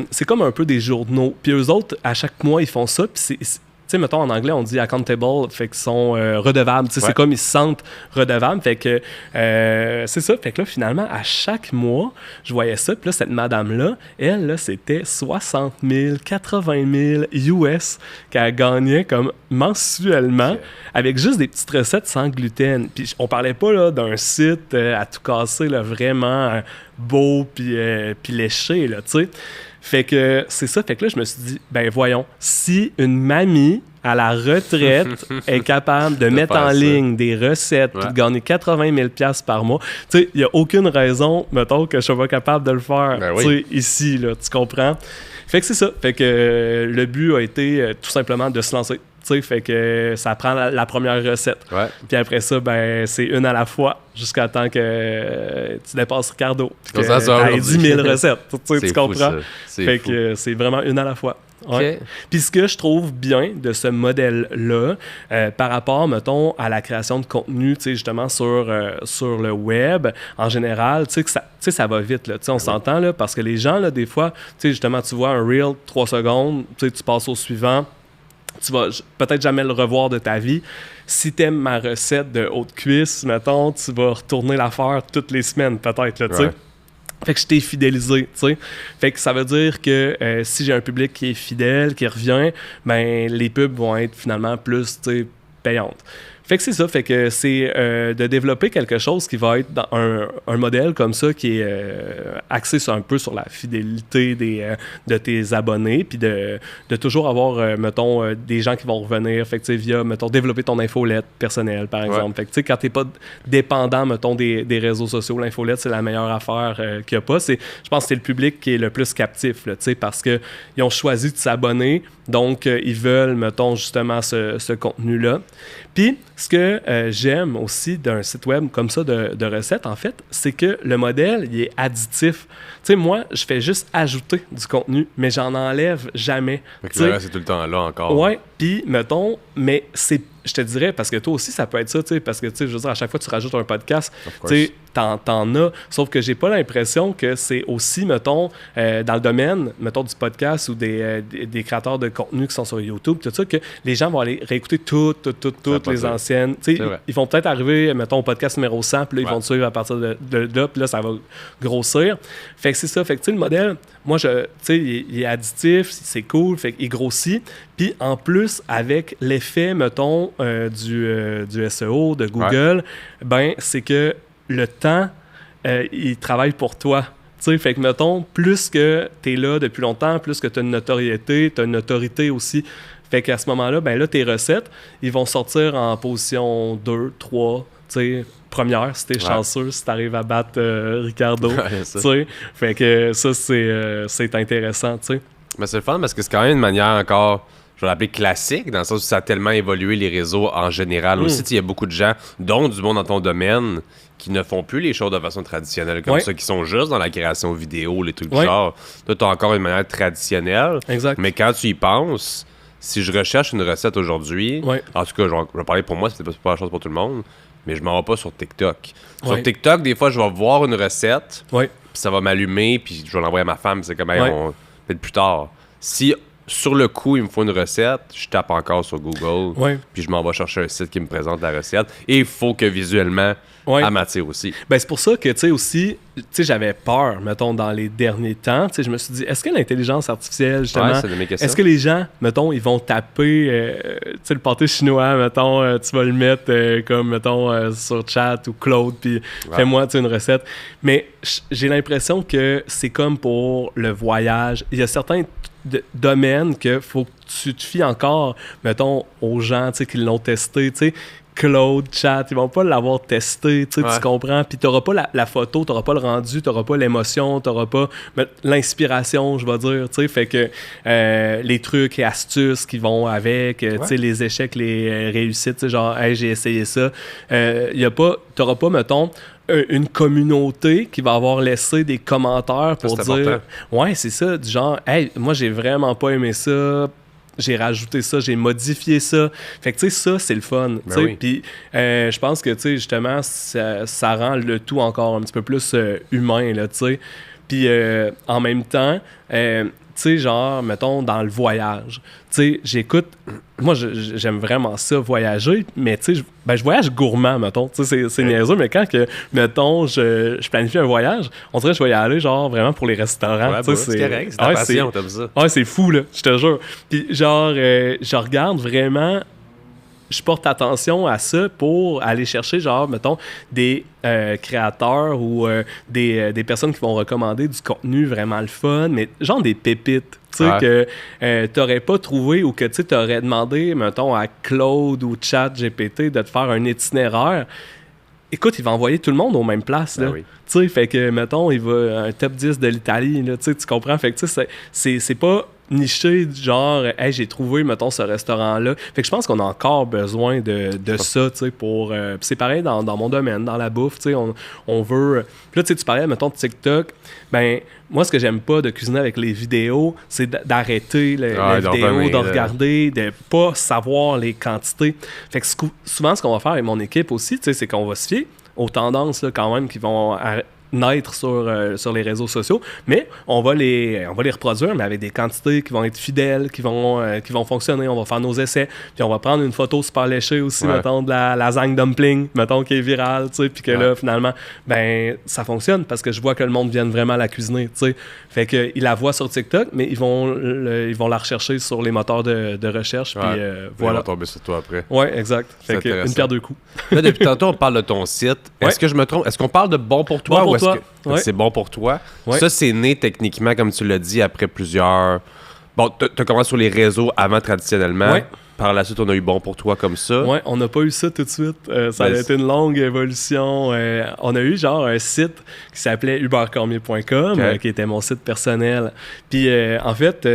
c'est comme un peu des journaux. Puis eux autres, à chaque mois, ils font ça, puis c'est sais, mettons, en anglais, on dit accountable, fait qu'ils sont redevables. Tu sais, c'est comme ils se sentent redevables. Fait que c'est ça. Fait que là, finalement, à chaque mois, je voyais ça. Puis là, cette madame-là, elle, là, c'était 60 000, 80 000 US qu'elle gagnait comme mensuellement avec juste des petites recettes sans gluten. Puis on parlait pas là, d'un site à tout casser, là, vraiment beau puis léché, là, tu sais. Fait que c'est ça. Fait que là, je me suis dit, ben voyons, si une mamie à la retraite est capable de mettre en ligne des recettes puis de gagner 80 000 $ par mois, tu sais, il n'y a aucune raison, mettons, que je sois pas capable de le faire, tu sais, ici, là, tu comprends? Fait que c'est ça. Fait que le but a été tout simplement de se lancer. Tu sais, fait que ça prend la première recette. Puis après ça, ben c'est une à la fois jusqu'à temps que tu dépasses Ricardo. Puis que tu aies 10 000 recettes. Tu comprends? Fait que c'est vraiment une à la fois. Okay. Puis ce que je trouve bien de ce modèle-là, par rapport, mettons, à la création de contenu, tu sais, justement, sur le web, en général, tu sais, ça va vite, là. Tu sais, on s'entend, là, parce que les gens, là, des fois, tu sais, justement, tu vois un reel, 3 secondes, tu sais, tu passes au suivant, tu vas peut-être jamais le revoir de ta vie. Si t'aimes ma recette de haute cuisse, mettons, tu vas retourner la faire toutes les semaines, peut-être, là, tu sais. Fait que je t'ai fidélisé, tu sais. Fait que ça veut dire que si j'ai un public qui est fidèle, qui revient, ben les pubs vont être finalement plus, tu sais, payantes. Fait que c'est ça, fait que c'est de développer quelque chose qui va être dans un modèle comme ça qui est axé un peu sur la fidélité de tes abonnés, puis de toujours avoir, mettons, des gens qui vont revenir, fait que tu sais, via, mettons, développer ton infolette personnelle, par exemple. Fait que tu sais, quand t'es pas dépendant, mettons, des réseaux sociaux, l'infolette, c'est la meilleure affaire qu'il y a pas. Je pense que c'est le public qui est le plus captif, là, tu sais, parce qu'ils ont choisi de s'abonner, donc ils veulent, mettons, justement, ce contenu-là. Puis, ce que j'aime aussi d'un site web comme ça de recettes, en fait, c'est que le modèle, il est additif. Tu sais, moi, je fais juste ajouter du contenu, mais j'en enlève jamais. Fait que là, c'est tout le temps là encore. Ouais, puis, mettons, mais je te dirais, parce que toi aussi, ça peut être ça, tu sais, parce que, tu sais, je veux dire, à chaque fois que tu rajoutes un podcast, tu sais, t'en as, sauf que j'ai pas l'impression que c'est aussi, mettons, dans le domaine, mettons, du podcast ou des créateurs de contenu qui sont sur YouTube, tout ça, que les gens vont aller réécouter toutes les anciennes. Tu sais, ils vont peut-être arriver, mettons, au podcast numéro 100, puis là, ils vont te suivre à partir de là, puis là, ça va grossir. Fait que c'est ça. Fait que, tu sais, le modèle, moi, tu sais, il est additif, c'est cool, fait qu'il grossit. Puis, en plus, avec l'effet, mettons, du SEO, de Google, ben, c'est que le temps, il travaille pour toi. T'sais, fait que, mettons, plus que tu es là depuis longtemps, plus que tu as une notoriété, tu as une autorité aussi. Fait qu'à ce moment-là, ben là, tes recettes, ils vont sortir en position 2, 3, tu sais, première, si t'es chanceux, si t'arrives à battre Ricardo. Fait que ça, c'est intéressant, tu sais. Mais c'est le fun parce que c'est quand même une manière encore, je vais l'appeler classique, dans le sens où ça a tellement évolué les réseaux en général. Aussi, il y a beaucoup de gens, dont du monde dans ton domaine, qui ne font plus les choses de façon traditionnelle comme ça, qui sont juste dans la création vidéo, les trucs du genre. Toi, tu as encore une manière traditionnelle. Exact. Mais quand tu y penses, si je recherche une recette aujourd'hui, en tout cas, je vais parler pour moi, c'est pas la chose pour tout le monde, mais je m'en vais pas sur TikTok. Sur TikTok, des fois, je vais voir une recette, puis ça va m'allumer, puis je vais l'envoyer à ma femme, c'est comme, peut-être plus tard. Si sur le coup, il me faut une recette, je tape encore sur Google, puis je m'en vais chercher un site qui me présente la recette. Et il faut que visuellement, elle m'attire aussi. Ben, c'est pour ça que, tu sais, aussi, tu sais, j'avais peur, mettons, dans les derniers temps. Tu sais, je me suis dit, est-ce que l'intelligence artificielle, justement, est-ce que les gens, mettons, ils vont taper, tu sais, le pâté chinois, mettons, tu vas le mettre comme, mettons, sur chat ou Claude, puis fais-moi, tu sais, une recette. Mais j'ai l'impression que c'est comme pour le voyage. Il y a certains domaines que faut que tu te fies encore, mettons, aux gens, tu sais, qui l'ont testé, tu sais. Claude, chat, ils vont pas l'avoir testé, tu comprends? Puis t'auras pas la photo, t'auras pas le rendu, t'auras pas l'émotion, t'auras pas l'inspiration, je vais dire, tu sais. Fait que les trucs et astuces qui vont avec, tu sais, les échecs, les réussites, tu sais, genre, hey, j'ai essayé ça. T'auras pas, mettons, une communauté qui va avoir laissé des commentaires pour dire important. Ouais, c'est ça, du genre, hey, moi j'ai vraiment pas aimé ça, j'ai rajouté ça, j'ai modifié ça. Fait que, tu sais, ça, c'est le fun. Puis, je pense que, tu sais, justement, ça rend le tout encore un petit peu plus humain, là, tu sais. Puis, en même temps, tu sais, genre, mettons, dans le voyage. Tu sais, j'écoute... Moi, j'aime vraiment ça, voyager, mais tu sais, je voyage gourmand, mettons. Tu sais, c'est niaiseux, mais quand que, mettons, je planifie un voyage, on dirait que je vais y aller, genre, vraiment pour les restaurants. Ouais, bah, c'est correct, c'est ta passion, t'aimes ça. Ouais, c'est fou, là, je te jure. Puis, genre, je regarde vraiment... Je porte attention à ça pour aller chercher, genre, mettons, des créateurs ou des personnes qui vont recommander du contenu vraiment le fun, mais genre des pépites, tu sais, que t'aurais pas trouvé ou que tu t'aurais demandé, mettons, à Claude ou ChatGPT de te faire un itinéraire. Écoute, il va envoyer tout le monde aux mêmes places, là. Oui. Tu sais, fait que, mettons, il va un top 10 de l'Italie, là, tu comprends? Fait que, tu sais, c'est pas niché du genre, hey, j'ai trouvé, mettons, ce restaurant-là. Fait que je pense qu'on a encore besoin de ça, tu sais, pour... Puis c'est pareil dans mon domaine, dans la bouffe, tu sais, on veut... Puis là, tu sais, tu parlais, mettons, de TikTok. Ben, moi, ce que j'aime pas de cuisiner avec les vidéos, c'est d'arrêter les vidéos, de regarder, de pas savoir les quantités. Fait que souvent, ce qu'on va faire avec mon équipe aussi, tu sais, c'est qu'on va se fier aux tendances, là, quand même, qui vont... naître sur les réseaux sociaux, mais on va les reproduire, mais avec des quantités qui vont être fidèles, qui vont fonctionner. On va faire nos essais, puis on va prendre une photo super léchée aussi, mettons, de la lasagne dumpling, mettons, qui est virale, tu sais, puis que là, finalement, ben, ça fonctionne, parce que je vois que le monde vienne vraiment la cuisiner, tu sais. Fait qu'ils la voient sur TikTok, mais ils vont la rechercher sur les moteurs de recherche, puis voilà. Ils vont tomber sur toi après. Ouais, exact. Fait que une pierre deux coups. Là, depuis tantôt, on parle de ton site. Est-ce que je me trompe? Est-ce qu'on parle de Bon pour toi ou est-ce que c'est Bon pour toi? Ouais. Ça, c'est né techniquement, comme tu l'as dit, après plusieurs... Bon, t'as commencé sur les réseaux avant traditionnellement. Ouais. Par la suite, on a eu Bon pour toi comme ça. Ouais, on n'a pas eu ça tout de suite. Ça a été une longue évolution. On a eu genre un site qui s'appelait ubercormier.com, qui était mon site personnel. Puis en fait...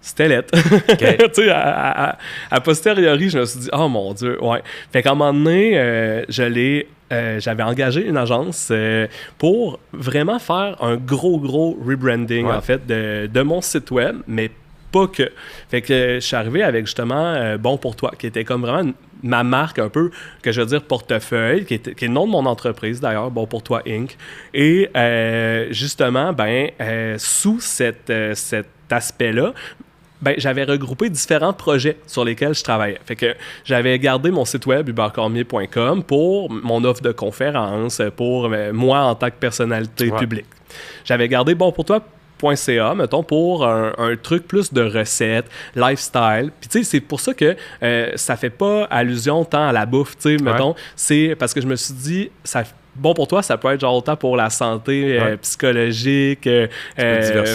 c'était lettre. Okay. Tu sais, à posteriori, je me suis dit, oh mon Dieu, ouais. Fait qu'à un moment donné, j'avais engagé une agence pour vraiment faire un gros rebranding, en fait, de mon site web, mais pas que. Fait que je suis arrivé avec justement Bon pour toi, qui était comme vraiment ma marque un peu, que je veux dire portefeuille, qui est le nom de mon entreprise d'ailleurs, Bon pour toi Inc. Et justement, sous cet aspect-là, j'avais regroupé différents projets sur lesquels je travaillais. Fait que j'avais gardé mon site web ubercormier.com pour mon offre de conférence, pour moi en tant que personnalité publique. J'avais gardé bonpourtoi.ca, mettons, pour un truc plus de recettes, lifestyle. Puis tu sais, c'est pour ça que ça fait pas allusion tant à la bouffe, tu sais, mettons. C'est parce que je me suis dit, Bon pour toi, ça peut être genre autant pour la santé psychologique,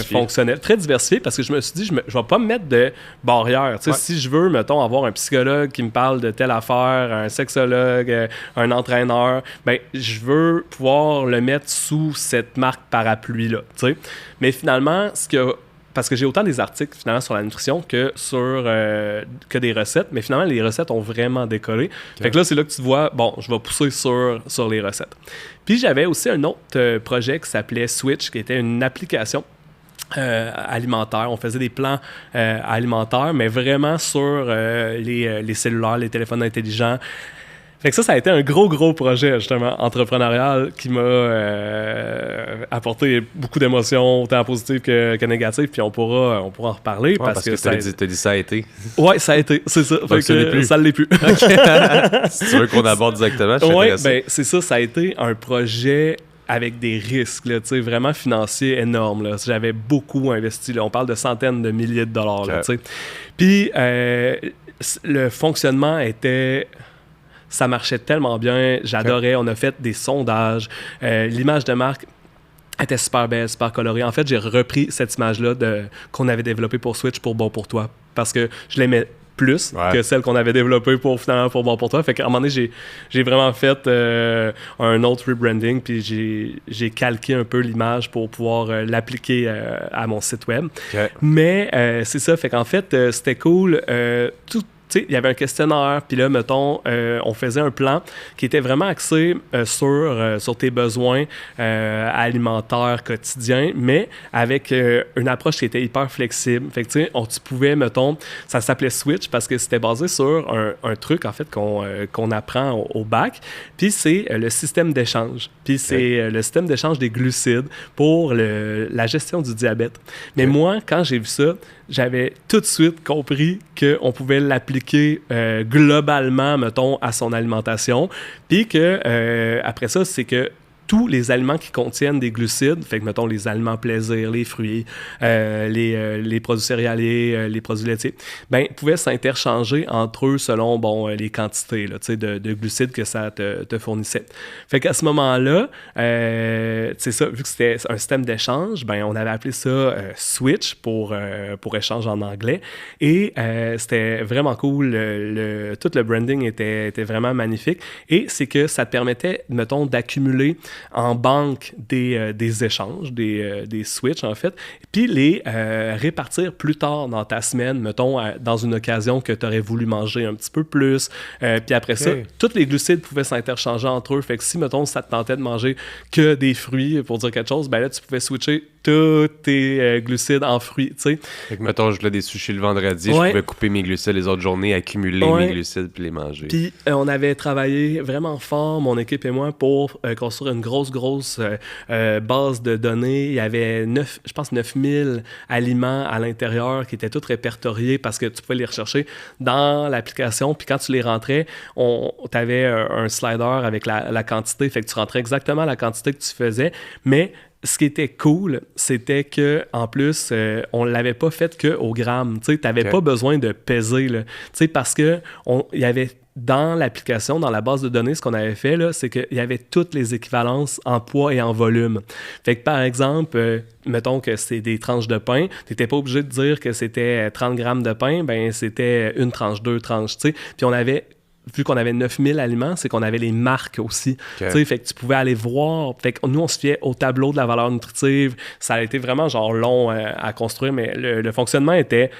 fonctionnelle, très diversifié, parce que je me suis dit, je vais pas me mettre de barrière. Si je veux, mettons, avoir un psychologue qui me parle de telle affaire, un sexologue, un entraîneur, je veux pouvoir le mettre sous cette marque parapluie-là. T'sais. Mais finalement, parce que j'ai autant des articles finalement sur la nutrition que que des recettes, mais finalement les recettes ont vraiment décollé. Okay. Fait que là c'est là que tu vois, bon, je vais pousser sur les recettes. Puis j'avais aussi un autre projet qui s'appelait Switch, qui était une application alimentaire. On faisait des plans alimentaires, mais vraiment sur les cellulaires, les téléphones intelligents. Fait que ça a été un gros projet, justement, entrepreneurial qui m'a apporté beaucoup d'émotions, autant positives que négatives, puis on pourra en reparler. Parce que t'as dit ça a été. Ouais, ça a été, c'est ça. Fait que ça l'est plus. Si tu veux qu'on aborde directement, je suis intéressé. C'est ça, ça a été un projet avec des risques, là, vraiment financiers énormes. Là. J'avais beaucoup investi. Là. On parle de centaines de milliers de dollars. Là, puis le fonctionnement était... Ça marchait tellement bien, j'adorais. On a fait des sondages. L'image de marque était super belle, super colorée. En fait, j'ai repris cette image-là qu'on avait développée pour Switch pour Bon pour toi parce que je l'aimais plus que celle qu'on avait développée pour Bon pour toi. Fait qu'à un moment donné, j'ai vraiment fait un autre rebranding puis j'ai calqué un peu l'image pour pouvoir l'appliquer à mon site web. Okay. Mais c'est ça, fait qu'en fait, c'était cool. sais, il y avait un questionnaire, puis là, mettons, on faisait un plan qui était vraiment axé sur tes besoins alimentaires quotidiens, mais avec une approche qui était hyper flexible. Fait que, tu sais, tu pouvais, mettons, ça s'appelait Switch parce que c'était basé sur un truc, en fait, qu'on apprend au bac, puis c'est le système d'échange. Puis c'est le système d'échange des glucides pour la gestion du diabète. Mais moi, quand j'ai vu ça, j'avais tout de suite compris qu'on pouvait l'appliquer globalement, mettons, à son alimentation. Puis que, après ça, c'est que tous les aliments qui contiennent des glucides, fait que, mettons, les aliments plaisir, les fruits, les produits céréaliers, les produits laitiers, ben, pouvaient s'interchanger entre eux selon, bon, les quantités, là, tu sais, de glucides que ça te fournissait. Fait qu'à ce moment-là, c'est ça, vu que c'était un système d'échange, ben, on avait appelé ça Switch pour échange en anglais. Et c'était vraiment cool. Tout le branding était vraiment magnifique. Et c'est que ça te permettait, mettons, d'accumuler en banque des échanges, des switches en fait, puis les répartir plus tard dans ta semaine, mettons, dans une occasion que tu aurais voulu manger un petit peu plus. Puis après ça, tous les glucides pouvaient s'interchanger entre eux. Fait que si, mettons, ça te tentait de manger que des fruits, pour dire quelque chose, ben là, tu pouvais switcher tous tes glucides en fruits, tu sais. Fait que, mettons, je voulais des sushis le vendredi, je pouvais couper mes glucides les autres journées, accumuler mes glucides puis les manger. Puis on avait travaillé vraiment fort, mon équipe et moi, pour construire une grosse base de données. Il y avait 9000 aliments à l'intérieur qui étaient tous répertoriés parce que tu pouvais les rechercher dans l'application. Puis quand tu les rentrais, tu avais un slider avec la quantité. Fait que tu rentrais exactement la quantité que tu faisais. Mais ce qui était cool, c'était que en plus, on l'avait pas fait qu'au gramme. Tu sais, t'avais pas besoin de peser, là. Tu sais, parce que il y avait dans l'application, dans la base de données, ce qu'on avait fait, là, c'est qu'il y avait toutes les équivalences en poids et en volume. Fait que, par exemple, mettons que c'est des tranches de pain, tu n'étais pas obligé de dire que c'était 30 grammes de pain, ben c'était une tranche, deux tranches, tu sais. Puis on avait... Vu qu'on avait 9000 aliments, c'est qu'on avait les marques aussi. Fait que tu pouvais aller voir. Fait que nous, on se fiait au tableau de la valeur nutritive. Ça a été vraiment genre long à construire, mais le fonctionnement était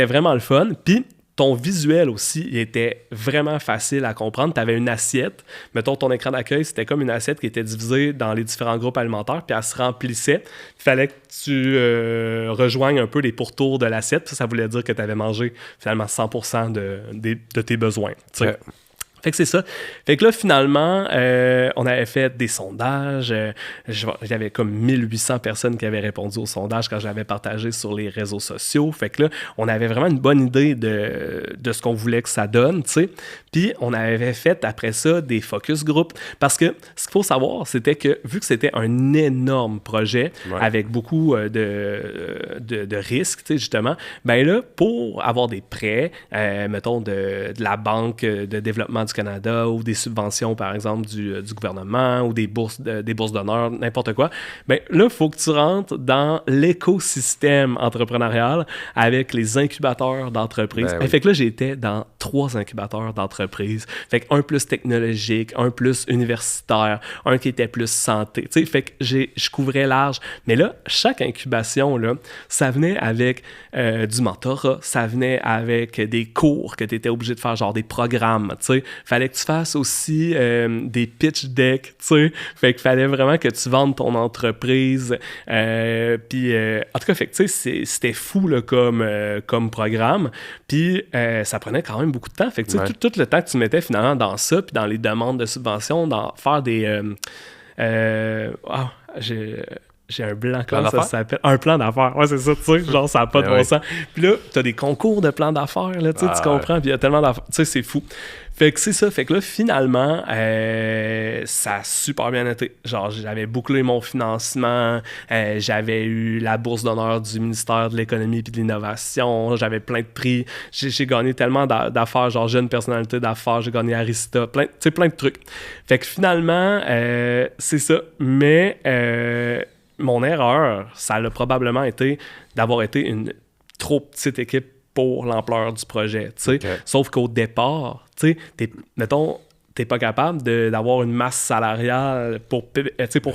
vraiment le fun. Puis, ton visuel aussi, il était vraiment facile à comprendre. Tu avais une assiette. Mettons, ton écran d'accueil, c'était comme une assiette qui était divisée dans les différents groupes alimentaires, puis elle se remplissait. Il fallait que tu rejoignes un peu les pourtours de l'assiette. Ça voulait dire que tu avais mangé finalement 100% de tes besoins. Fait que c'est ça. Fait que là, finalement, on avait fait des sondages. Il y avait comme 1800 personnes qui avaient répondu au sondage quand j'avais partagé sur les réseaux sociaux. Fait que là, on avait vraiment une bonne idée de ce qu'on voulait que ça donne, tu sais. Puis, on avait fait après ça des focus group. Parce que ce qu'il faut savoir, c'était que vu que c'était un énorme projet avec beaucoup de risques, tu sais, justement, ben là, pour avoir des prêts, mettons, de la Banque de développement du Canada ou des subventions, par exemple, du gouvernement ou des bourses d'honneur, n'importe quoi, bien là, il faut que tu rentres dans l'écosystème entrepreneurial avec les incubateurs d'entreprises. Fait que là, j'étais dans 3 incubateurs d'entreprises. Fait que un plus technologique, un plus universitaire, un qui était plus santé. Tu sais, fait que je couvrais large. Mais là, chaque incubation, là, ça venait avec du mentorat, ça venait avec des cours que tu étais obligé de faire, genre des programmes, tu sais. Fallait que tu fasses aussi des pitch decks, tu sais. Fait qu'il fallait vraiment que tu vendes ton entreprise. Puis, en tout cas, fait que, tu sais, c'était fou là, comme programme. Puis, ça prenait quand même beaucoup de temps. Fait que, tu sais, tout le temps que tu mettais finalement dans ça, puis dans les demandes de subventions, dans faire des... J'ai un blanc, comment ça s'appelle? Un plan d'affaires. Ouais, c'est ça, tu sais, genre, ça n'a pas de bon sens. Puis là, t'as des concours de plans d'affaires, là, tu sais, tu comprends, puis il y a tellement d'affaires. Tu sais, c'est fou. Fait que c'est ça. Fait que là, finalement, ça a super bien été. Genre, j'avais bouclé mon financement, j'avais eu la bourse d'honneur du ministère de l'Économie et de l'Innovation, j'avais plein de prix. J'ai gagné tellement d'affaires, genre jeune personnalité d'affaires, j'ai gagné Arista, plein de trucs. Fait que finalement, c'est ça. Mais... mon erreur, ça a probablement été d'avoir été une trop petite équipe pour l'ampleur du projet, tu sais. Sauf qu'au départ, tu sais, mettons, t'es pas capable d'avoir une masse salariale pour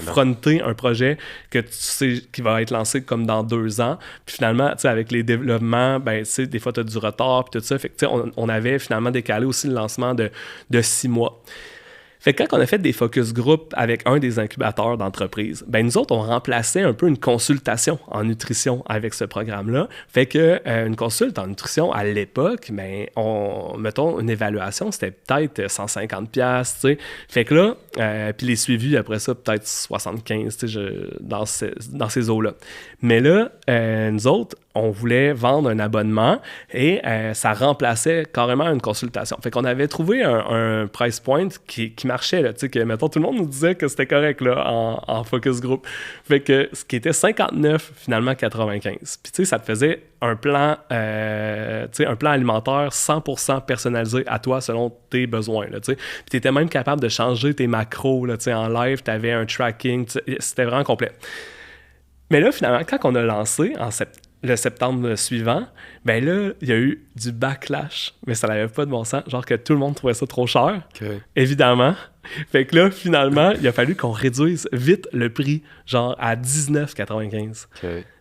fronter un projet que tu sais qui va être lancé comme dans 2 ans. Puis finalement, avec les développements, ben, des fois, tu as du retard puis tout ça. Fait que on avait finalement décalé aussi le lancement de 6 mois. Fait que quand on a fait des focus group avec un des incubateurs d'entreprise, ben nous autres, on remplaçait un peu une consultation en nutrition avec ce programme-là. Fait que une consulte en nutrition, à l'époque, ben, mettons, une évaluation, c'était peut-être 150$, tu sais. Fait que là, puis les suivis, après ça, peut-être 75$, tu sais, dans ces eaux-là. Mais là, nous autres, on voulait vendre un abonnement et ça remplaçait carrément une consultation. Fait qu'on avait trouvé un price point qui marchait, là, tu sais, que, mettons, tout le monde nous disait que c'était correct, là, en focus group. Fait que ce qui était 59, finalement 95. Puis, tu sais, ça te faisait un plan alimentaire 100% personnalisé à toi selon tes besoins, là, tu sais. Puis, tu étais même capable de changer tes macros, là, tu sais, en live, tu avais un tracking, c'était vraiment complet. Mais là, finalement, quand on a lancé le septembre suivant, ben là, il y a eu du backlash, mais ça n'avait pas de bon sens, genre que tout le monde trouvait ça trop cher, évidemment. Fait que là, finalement, il a fallu qu'on réduise vite le prix, genre à 19,95.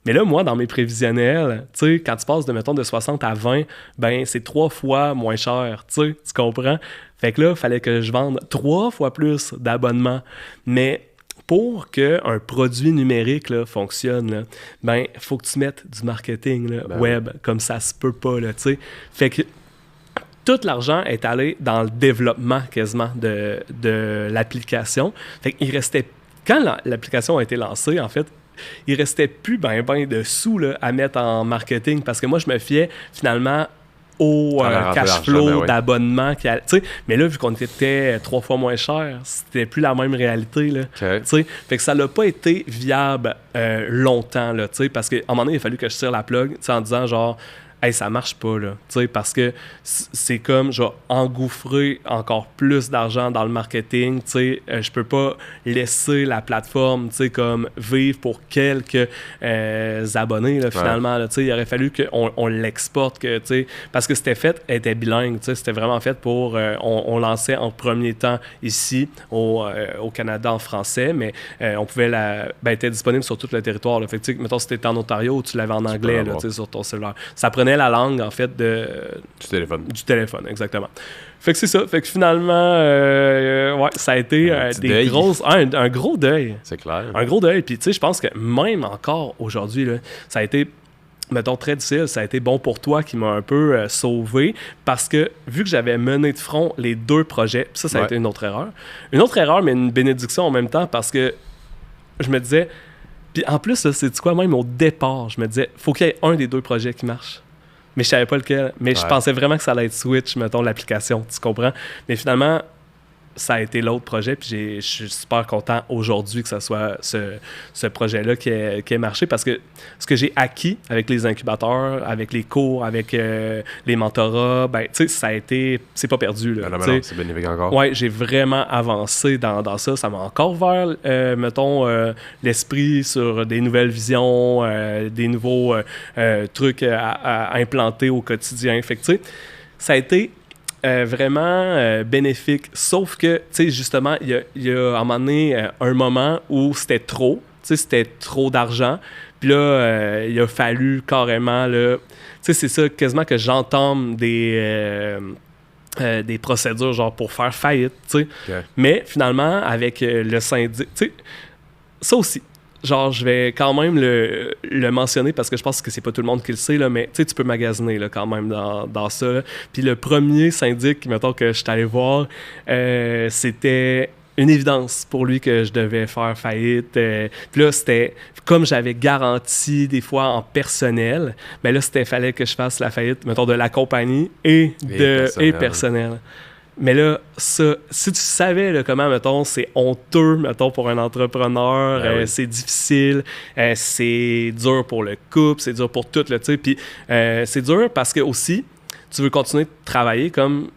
Mais là, moi, dans mes prévisionnels, tu sais, quand tu passes de 60 à 20, ben c'est 3 fois moins cher, tu comprends? Fait que là, il fallait que je vende 3 fois plus d'abonnements, mais pour qu'un produit numérique là, fonctionne, là, ben, il faut que tu mettes du marketing là, web, comme ça se peut pas, là, tu sais. Fait que tout l'argent est allé dans le développement quasiment de l'application. Fait qu'il restait... Quand l'application a été lancée, en fait, il restait plus ben de sous là, à mettre en marketing parce que moi, je me fiais finalement au cash flow d'abonnement. Mais là, vu qu'on était 3 fois moins cher, c'était plus la même réalité. Là, fait que ça n'a pas été viable longtemps, là, parce qu'à un moment donné, il a fallu que je tire la plug en disant genre hey, ça marche pas, là, parce que c'est comme, je vais engouffrer encore plus d'argent dans le marketing, je peux pas laisser la plateforme, comme vivre pour quelques abonnés, là, finalement, là, il aurait fallu qu'on l'exporte, parce que c'était fait, elle était bilingue, c'était vraiment fait pour, on lançait en premier temps ici, au Canada, en français, mais on pouvait était disponible sur tout le territoire, là, fait que, mettons, si t'étais en Ontario, tu l'avais en anglais, là, sur ton cellulaire. Ça prenait la langue, en fait, du téléphone, exactement. Fait que c'est ça. Fait que finalement, ça a été un gros deuil. C'est clair. Un gros deuil. Puis, tu sais, je pense que même encore aujourd'hui, là, ça a été, mettons, très difficile. Ça a été bon pour toi qui m'a un peu sauvé parce que, vu que j'avais mené de front les 2 projets, ça a été une autre erreur. Une autre erreur, mais une bénédiction en même temps parce que je me disais... Puis en plus, c'est quoi, même au départ, je me disais, faut qu'il y ait un des 2 projets qui marche. Mais je savais pas lequel. Mais je pensais vraiment que ça allait être Switch, mettons, l'application, tu comprends? Mais finalement, ça a été l'autre projet, puis je suis super content aujourd'hui que ce soit ce projet-là qui ait marché, parce que ce que j'ai acquis avec les incubateurs, avec les cours, avec les mentorats, ben, tu sais, ça a été... C'est pas perdu, là. Non, c'est bénéfique encore. Ouais, j'ai vraiment avancé dans ça. Ça m'a encore ouvert, mettons, l'esprit sur des nouvelles visions, des nouveaux trucs à implanter au quotidien. Fait que, tu sais, ça a été... vraiment bénéfique, sauf que, tu sais, justement, il y a à un moment donné un moment où c'était trop, tu sais, c'était trop d'argent, puis là, il a fallu carrément, là, tu sais, c'est ça, quasiment que j'entame des procédures, genre, pour faire faillite, tu sais, mais finalement, avec le syndic, tu sais, ça aussi, genre, je vais quand même le mentionner parce que je pense que c'est pas tout le monde qui le sait, là, mais tu peux magasiner là, quand même dans ça. Là. Puis le premier syndic, mettons, que je suis allé voir, c'était une évidence pour lui que je devais faire faillite. Puis là, c'était comme j'avais garanti des fois en personnel, mais là, fallait que je fasse la faillite, mettons, de la compagnie et personnel. Mais là, ça, si tu savais là, comment, mettons, c'est honteux, mettons, pour un entrepreneur, c'est difficile, c'est dur pour le couple, c'est dur pour tout, tu sais. Puis c'est dur parce que aussi, tu veux continuer de travailler comme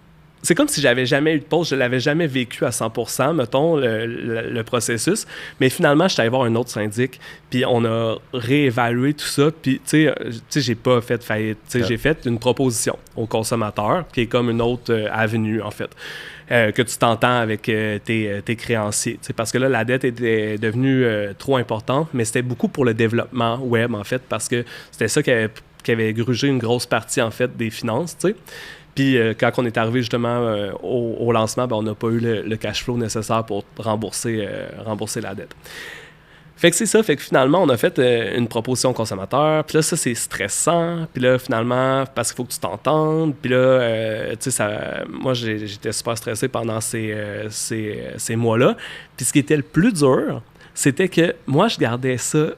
c'est comme si j'avais jamais eu de pause, je l'avais jamais vécu à 100%, mettons, le processus. Mais finalement, je suis allé voir un autre syndic, puis on a réévalué tout ça, puis tu sais, j'ai pas fait faillite. J'ai fait une proposition aux consommateurs, qui est comme une autre avenue, en fait, que tu t'entends avec tes créanciers. Parce que là, la dette était devenue trop importante, mais c'était beaucoup pour le développement web, en fait, parce que c'était ça qui avait grugé une grosse partie, en fait, des finances, tu sais. Puis quand on est arrivé justement au lancement, on n'a pas eu le cash flow nécessaire pour rembourser la dette. Fait que c'est ça, fait que finalement, on a fait une proposition au consommateur, puis là, ça, c'est stressant, puis là, finalement, parce qu'il faut que tu t'entendes, puis là, tu sais, moi, j'étais super stressé pendant ces mois-là, puis ce qui était le plus dur, c'était que moi, je gardais ça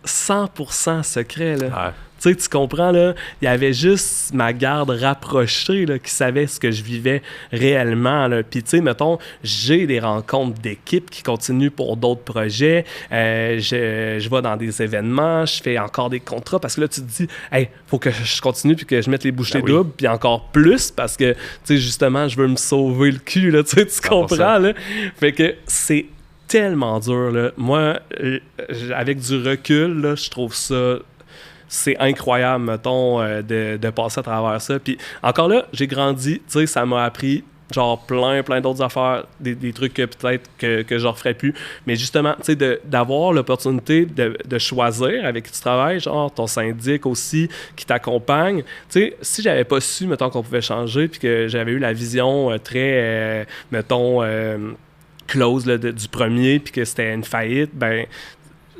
100% secret, là. Ouais. Tu sais, tu comprends, là, il y avait juste ma garde rapprochée, là, qui savait ce que je vivais réellement, là. Puis, tu sais, mettons, j'ai des rencontres d'équipe qui continuent pour d'autres projets. Je vais dans des événements, je fais encore des contrats parce que là, tu te dis, hey, faut que je continue puis que je mette les bouchées doubles, puis encore plus parce que, tu sais, justement, je veux me sauver le cul, là, tu sais, tu comprends, là. Fait que c'est tellement dur, là. Moi, avec du recul, là, je trouve ça... C'est incroyable, mettons, de passer à travers ça. Puis encore là, j'ai grandi, tu sais, ça m'a appris genre plein d'autres affaires, des trucs que peut-être que je referais plus. Mais justement, tu sais, d'avoir l'opportunité de choisir avec qui tu travailles, genre ton syndic aussi qui t'accompagne. Tu sais, si j'avais pas su, mettons, qu'on pouvait changer puis que j'avais eu la vision très, mettons, close là, du premier puis que c'était une faillite, ben...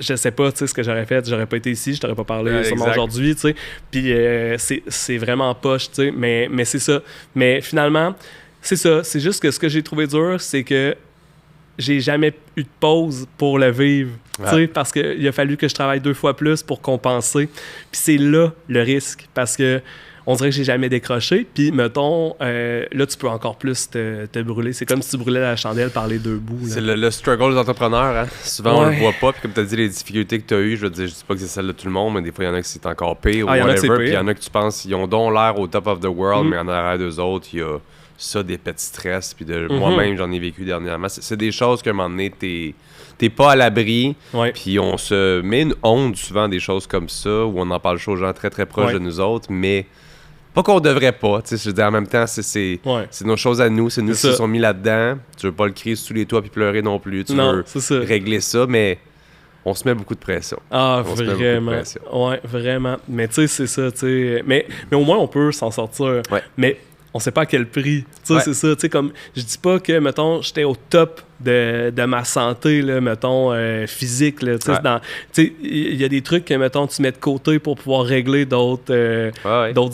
Je sais pas, tu sais, ce que j'aurais fait. J'aurais pas été ici, je t'aurais pas parlé sûrement aujourd'hui, tu sais. Puis c'est vraiment poche, tu sais. Mais c'est ça. Mais finalement, c'est ça. C'est juste que ce que j'ai trouvé dur, c'est que j'ai jamais eu de pause pour le vivre, tu sais, parce qu'il a fallu que je travaille 2 fois plus pour compenser. Puis c'est là le risque, parce que on dirait que j'ai jamais décroché. Puis, mettons, là, tu peux encore plus te brûler. C'est comme si tu brûlais la chandelle par les 2 bouts. Là. C'est le struggle des entrepreneurs. Hein? Souvent, on le voit pas. Puis, comme tu as dit, les difficultés que tu as eues, je dis pas que c'est celle de tout le monde, mais des fois, il y en a qui c'est encore pire ou whatever. Puis, il y en a que tu penses, ils ont donc l'air au top of the world, mais en arrière d'eux autres, il y a ça, des petits stress. Puis, moi-même, j'en ai vécu dernièrement. C'est des choses qu'à un moment donné, t'es pas à l'abri, puis on se met une honte souvent des choses comme ça, où on en parle aux gens très, très proches de nous autres, mais... Pas qu'on devrait pas, tu sais, je veux dire, en même temps, c'est nos choses à nous, c'est nous qui se sont mis là-dedans. Tu veux pas le crier sous les toits puis pleurer non plus, tu veux régler ça, mais on se met beaucoup de pression. Ah, on vraiment. Ouais, vraiment. Mais tu sais, c'est ça, tu sais. Mais au moins, on peut s'en sortir. Ouais. Mais on sait pas à quel prix. Tu sais, c'est ça, tu sais, comme, je dis pas que, mettons, j'étais au top de ma santé, là, mettons, physique, là, tu sais, il y a des trucs que, mettons, tu mets de côté pour pouvoir régler d'autres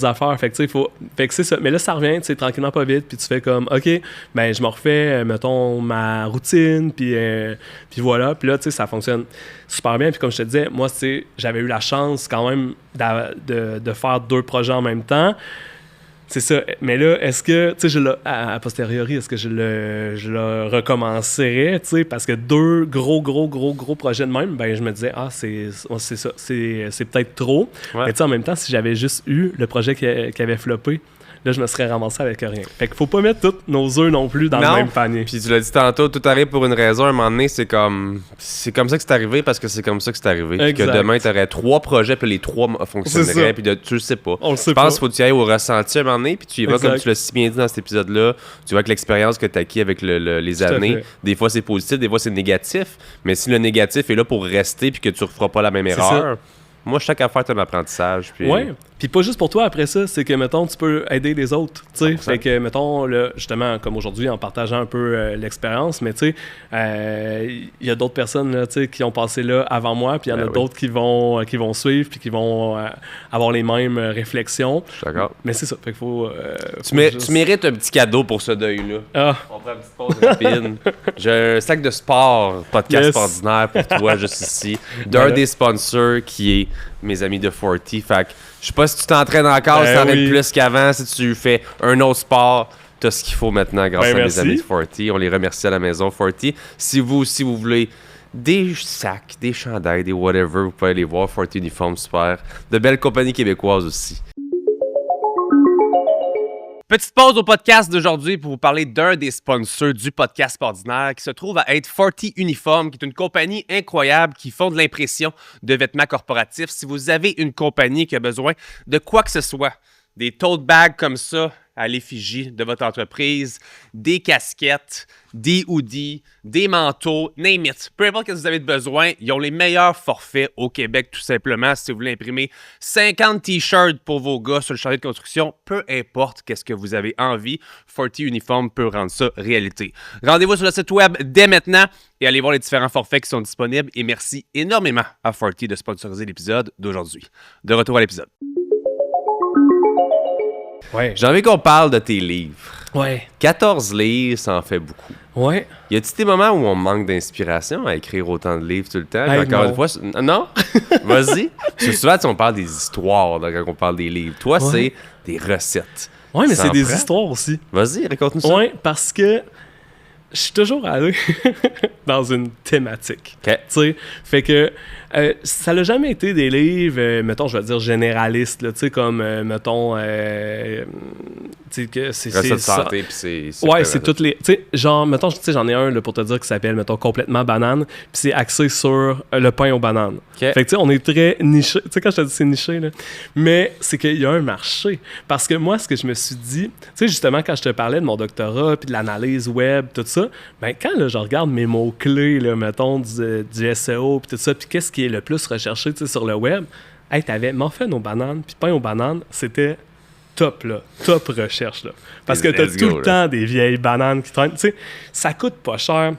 affaires, fait que, tu sais, fait que c'est ça, mais là, ça revient, tu sais, tranquillement, pas vite, puis tu fais comme, OK, ben, je me refais, mettons, ma routine, puis voilà, puis là, tu sais, ça fonctionne super bien, puis comme je te disais, moi, tu sais, j'avais eu la chance, quand même, de faire 2 projets en même temps. C'est ça. Mais là, est-ce que, tu sais, a posteriori, est-ce que je le recommencerais, tu sais, parce que 2 gros projets de même, ben je me disais, c'est ça, c'est peut-être trop. Ouais. Mais tu sais, en même temps, si j'avais juste eu le projet qui avait floppé, là, je me serais ramassé avec rien. Fait qu'il faut pas mettre tous nos œufs non plus dans le même panier. Puis tu l'as dit tantôt, tout arrive pour une raison. À un moment donné, c'est comme ça que c'est arrivé parce que c'est comme ça que c'est arrivé. Puis que demain, tu aurais 3 projets, puis les 3 fonctionneraient, puis tu le sais pas. On le sait pas. Je pense qu'il faut que tu ailles au ressenti à un moment donné, puis tu y vas, comme tu l'as si bien dit dans cet épisode-là, tu vois que l'expérience que tu as acquis avec les années, des fois c'est positif, des fois c'est négatif, mais si le négatif est là pour rester, puis que tu ne referas pas la même erreur... Moi, chaque affaire, c'est un apprentissage. Puis... Oui, puis pas juste pour toi après ça, c'est que, mettons, tu peux aider les autres, tu sais. Fait que, mettons, là, justement, comme aujourd'hui, en partageant un peu l'expérience, mais tu sais, il y a d'autres personnes, là, tu sais, qui ont passé là avant moi, puis il y en a d'autres qui vont suivre, puis qui vont avoir les mêmes réflexions. Je suis d'accord. Mais c'est ça, fait qu'il faut... tu mérites un petit cadeau pour ce deuil-là. On prend une petite pause rapide. J'ai un sac de sport, podcast ordinaire pour toi, juste ici, d'un des sponsors qui est mes amis de Forty. Fait que je sais pas si tu t'entraînes encore, si tu t'entraînes plus qu'avant, si tu fais un autre sport, t'as ce qu'il faut maintenant grâce à mes amis de Forty. On les remercie à la maison Forty. Si vous aussi vous voulez des sacs, des chandails, des whatever, vous pouvez aller voir Forty Uniforme, super. De belles compagnies québécoises aussi. Petite pause au podcast d'aujourd'hui pour vous parler d'un des sponsors du podcast ordinaire qui se trouve à être 40 Uniform, qui est une compagnie incroyable qui font de l'impression de vêtements corporatifs. Si vous avez une compagnie qui a besoin de quoi que ce soit, des tote bags comme ça à l'effigie de votre entreprise, des casquettes, des hoodies, des manteaux, name it. Peu importe ce que vous avez besoin, ils ont les meilleurs forfaits au Québec, tout simplement. Si vous voulez imprimer 50 t-shirts pour vos gars sur le chantier de construction, peu importe qu'est-ce que vous avez envie, 40 Uniform peut rendre ça réalité. Rendez-vous sur le site web dès maintenant et allez voir les différents forfaits qui sont disponibles. Et merci énormément à 40 de sponsoriser l'épisode d'aujourd'hui. De retour à l'épisode. Ouais. J'ai envie qu'on parle de tes livres. Ouais. 14 livres, ça en fait beaucoup. Ouais. Y a-t-il des moments où on manque d'inspiration à écrire autant de livres tout le temps? Hey, encore non. une fois, non? Vas-y. Parce que souvent, on parle des histoires là, quand on parle des livres. Toi, c'est des recettes. Ouais, mais Ça c'est en des prend? histoires aussi. Vas-y, raconte-nous ça. Ouais, parce que je suis toujours allé dans une thématique. OK. Tu sais, fait que ça n'a jamais été des livres, mettons, je vais dire généralistes, là, tu sais, comme, mettons, tu sais, que c'est Recettes ça. santé, puis c'est... Ouais, c'est toutes les... Tu sais, genre, mettons, tu sais, j'en ai un, là, pour te dire, qui s'appelle, mettons, Complètement banane, puis c'est axé sur le pain aux bananes. OK. Fait que, tu sais, on est très niché. Tu sais, quand je te dis c'est niché, là, mais c'est qu'il y a un marché. Parce que moi, ce que je me suis dit, tu sais, justement, quand je te parlais de mon doctorat, puis de l'analyse web, tout ça, ben quand, là, je regarde mes mots-clés, là, mettons, du SEO, puis tout ça, puis qu'est-ce qui est le plus recherché, tu sais, sur le web, hey, t'avais muffin aux bananes, puis pain aux bananes, c'était top, là, top recherche, là. Parce que t'as Let's tout go, le temps des vieilles bananes qui traînent, tu sais, ça coûte pas cher.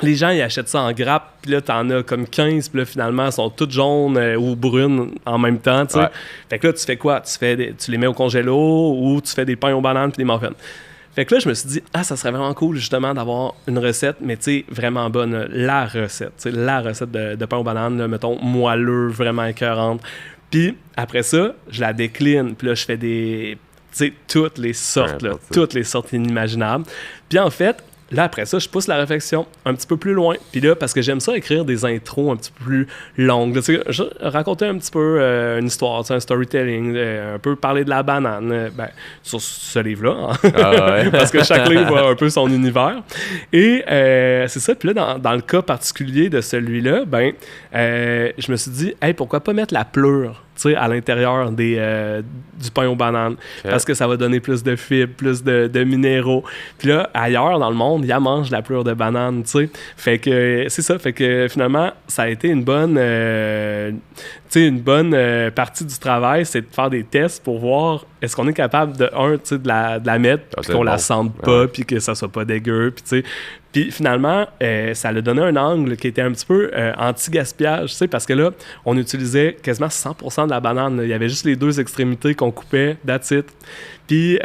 Les gens, ils achètent ça en grappe, puis là, t'en as comme 15, puis là, finalement, elles sont toutes jaunes ou brunes en même temps, tu sais. Ouais. Fait que là, tu fais quoi? Tu les mets au congélo ou tu fais des pains aux bananes puis des muffins. Fait que là, je me suis dit, ça serait vraiment cool, justement, d'avoir une recette, mais tu sais, vraiment bonne, la recette. Tu sais, la recette de pain aux bananes, là, mettons, moelleux, vraiment écœurante. Puis après ça, je la décline, puis là, je fais des... Tu sais, toutes les sortes, là, toutes les sortes inimaginables. Puis en fait, là, après ça, je pousse la réflexion un petit peu plus loin. Puis là, parce que j'aime ça écrire des intros un petit peu plus longues. Là, tu sais, je racontais un petit peu une histoire, tu sais, un storytelling, un peu parler de la banane, sur ce livre-là. Hein. Ah ouais. Parce que chaque livre a un peu son univers. Et c'est ça. Puis là, dans le cas particulier de celui-là, je me suis dit, hey, pourquoi pas mettre la pleure, tu sais, à l'intérieur du pain aux bananes. Okay. Parce que ça va donner plus de fibres, plus de minéraux. Puis là, ailleurs dans le monde, il y a mange la pleure de banane, tu sais. Fait que c'est ça. Fait que finalement, ça a été une bonne partie du travail, c'est de faire des tests pour voir est-ce qu'on est capable de la mettre, puis qu'on la sente pas, puis que ça soit pas dégueu, puis tu sais. Puis finalement, ça a donné un angle qui était un petit peu anti-gaspillage, tu sais, parce que là, on utilisait quasiment 100% de la banane. Là. Il y avait juste les deux extrémités qu'on coupait, that's it. Puis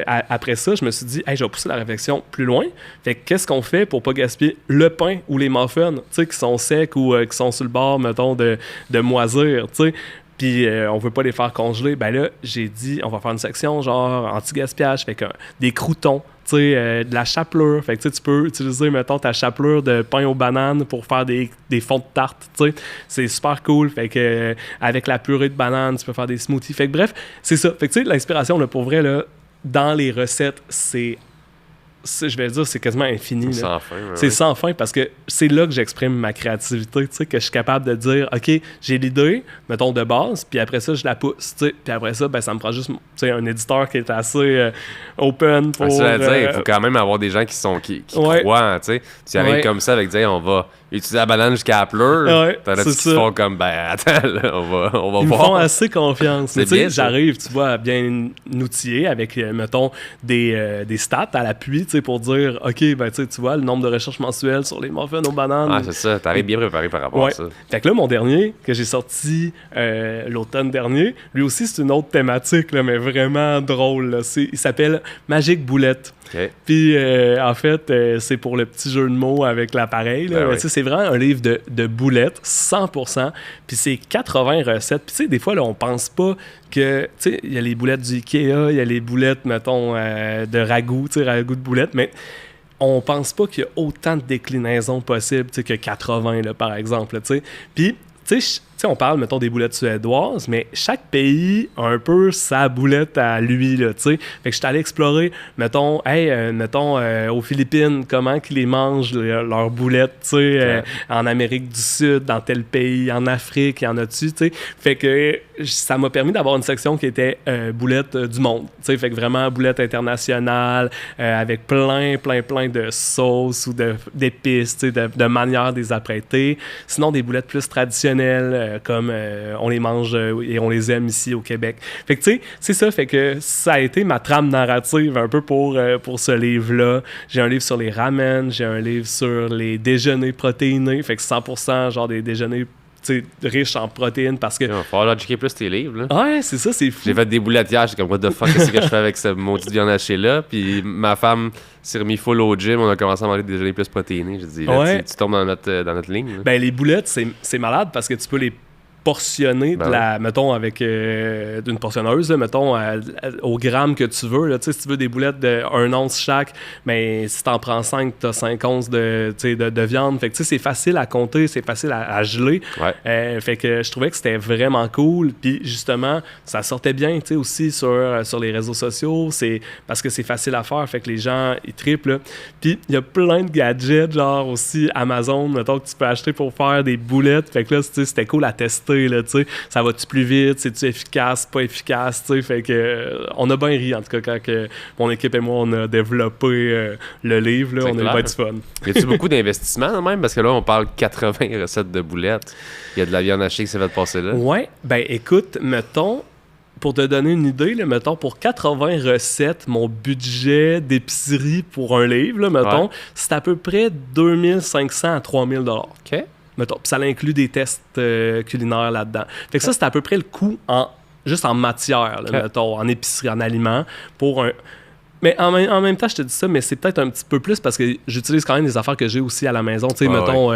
après ça, je me suis dit, hey, je vais pousser la réflexion plus loin. Fait que qu'est-ce qu'on fait pour pas gaspiller le pain ou les muffins, tu sais, qui sont secs ou qui sont sur le bord, mettons, de moisir, tu sais. Puis on veut pas les faire congeler. Ben là, j'ai dit, on va faire une section genre anti-gaspillage. Fait que des croûtons, tu sais, de la chapelure. Fait que tu peux utiliser, mettons, ta chapelure de pain aux bananes pour faire des fonds de tarte, tu sais. C'est super cool. Fait que avec la purée de banane, tu peux faire des smoothies. Fait que bref, c'est ça. Fait que tu sais, l'inspiration, là, pour vrai, là, dans les recettes, je vais dire, c'est quasiment infini. C'est là. sans fin. C'est sans fin parce que c'est là que j'exprime ma créativité, tu sais, que je suis capable de dire, OK, j'ai l'idée, mettons, de base, puis après ça, je la pousse, tu sais, puis après ça, ça me prend juste, tu sais, un éditeur qui est assez open pour... il faut quand même avoir des gens qui croient, tu sais. Tu arrives comme ça avec dire, on va utiliser la banane jusqu'à la pleure. Ouais, t'en as qui se font comme, attends, là, on va voir. Ils me font assez confiance. C'est mais tu sais, bien, j'arrive, tu vois, bien outillé avec, mettons, des stats à l'appui, tu sais, pour dire, OK, tu vois, le nombre de recherches mensuelles sur les muffins aux bananes. Ah, c'est ça. T'arrives bien préparé par rapport à ça. Fait que là, mon dernier, que j'ai sorti l'automne dernier, lui aussi, c'est une autre thématique, là, mais vraiment drôle. Là. Il s'appelle Magic Boulette. Okay. Puis, en fait, c'est pour le petit jeu de mots avec l'appareil. Là. Oui. C'est vraiment un livre de boulettes, 100%. Puis c'est 80 recettes. Puis tu sais, des fois, là, on pense pas que... Tu sais, il y a les boulettes du Ikea, il y a les boulettes, mettons, de ragoût, tu sais, ragoût de boulettes, mais on pense pas qu'il y a autant de déclinaisons possibles, tu sais, que 80, là, par exemple. Tu sais. Puis, tu sais, sais, on parle, mettons, des boulettes suédoises, mais chaque pays a un peu sa boulette à lui, là, tu sais. Fait que je suis allé explorer, mettons, aux Philippines, comment qu'ils les mangent, leurs boulettes, tu sais, en Amérique du Sud, dans tel pays, en Afrique, il y en a-tu, tu sais. Fait que ça m'a permis d'avoir une section qui était boulettes du monde, tu sais. Fait que vraiment boulettes internationales, avec plein de sauces ou d'épices, tu sais, de manière de les apprêter. Sinon, des boulettes plus traditionnelles, comme on les mange et on les aime ici au Québec. Fait que tu sais, c'est ça, fait que ça a été ma trame narrative un peu pour ce livre-là. J'ai un livre sur les ramen, j'ai un livre sur les déjeuners protéinés, fait que 100% genre des déjeuners riches en protéines parce que... Il va falloir checker plus tes livres, là. Ouais, c'est ça, c'est fou. J'ai fait des boulettes hier, j'étais comme, what the fuck, qu'est-ce que je fais avec cette maudite viande hachée-là? Puis ma femme s'est remis full au gym, on a commencé à manger des déjeuners plus protéinés. J'ai dit, là, tu tombes dans notre ligne. Là. Ben, les boulettes, c'est malade parce que tu peux les portionner mettons, avec d'une portionneuse, là, mettons, au gramme que tu veux. Là, si tu veux des boulettes de 1 once chaque, mais si tu en prends 5, tu as 5 onces de viande. Fait que c'est facile à compter, c'est facile à geler. Ouais. Fait que je trouvais que c'était vraiment cool. Puis justement, ça sortait bien aussi sur les réseaux sociaux. C'est parce que c'est facile à faire. Fait que les gens, ils triplent. Puis il y a plein de gadgets, genre aussi Amazon, mettons, que tu peux acheter pour faire des boulettes. Fait que là, c'était cool à tester. Là, ça va-tu plus vite, c'est-tu efficace, pas efficace, fait que on a bien ri en tout cas quand mon équipe et moi on a développé le livre, là, on a eu bien du fun. Y a-tu beaucoup d'investissement même, parce que là on parle 80 recettes de boulettes, il y a de la viande hachée qui s'est fait passer là. Ouais, ben écoute, mettons, pour te donner une idée, là, mettons, pour 80 recettes, mon budget d'épicerie pour un livre, là, mettons, c'est à peu près 2500 à 3000 $. OK. Mettons, puis ça inclut des tests culinaires là-dedans. Fait que ça, c'est à peu près le coût juste en matière, là, mettons, en épicerie, en aliments, pour un... Mais en même temps, je te dis ça, mais c'est peut-être un petit peu plus parce que j'utilise quand même des affaires que j'ai aussi à la maison. Tu sais, mettons,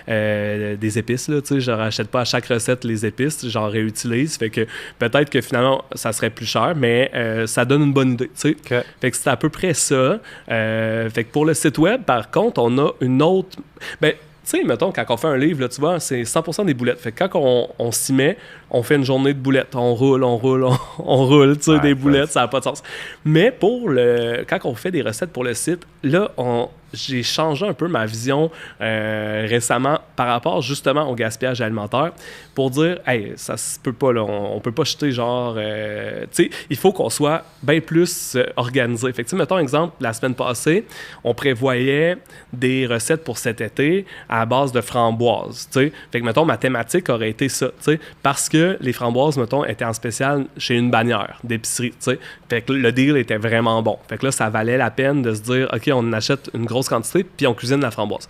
des épices, là, tu sais, je rachète pas à chaque recette les épices, j'en réutilise. Fait que peut-être que finalement, ça serait plus cher, mais ça donne une bonne idée, tu sais. Fait que c'est à peu près ça. Fait que pour le site web, par contre, on a une autre... Tu sais, mettons, quand on fait un livre, là, tu vois, c'est 100% des boulettes. Fait que quand on s'y met, on fait une journée de boulettes. On roule, tu sais, des boulettes, ça n'a pas de sens. Mais quand on fait des recettes pour le site, là, j'ai changé un peu ma vision récemment par rapport justement au gaspillage alimentaire pour dire, hey, ça se peut pas, là, on peut pas jeter genre, tu sais, il faut qu'on soit bien plus organisé. Fait que, tu sais, mettons, exemple, la semaine passée, on prévoyait des recettes pour cet été à base de framboises, tu sais. Fait que, mettons, ma thématique aurait été ça, tu sais, parce que les framboises, mettons, étaient en spécial chez une bannière d'épicerie, tu sais. Fait que le deal était vraiment bon. Fait que là, ça valait la peine de se dire, OK, on achète une grosse quantité, puis on cuisine la framboise.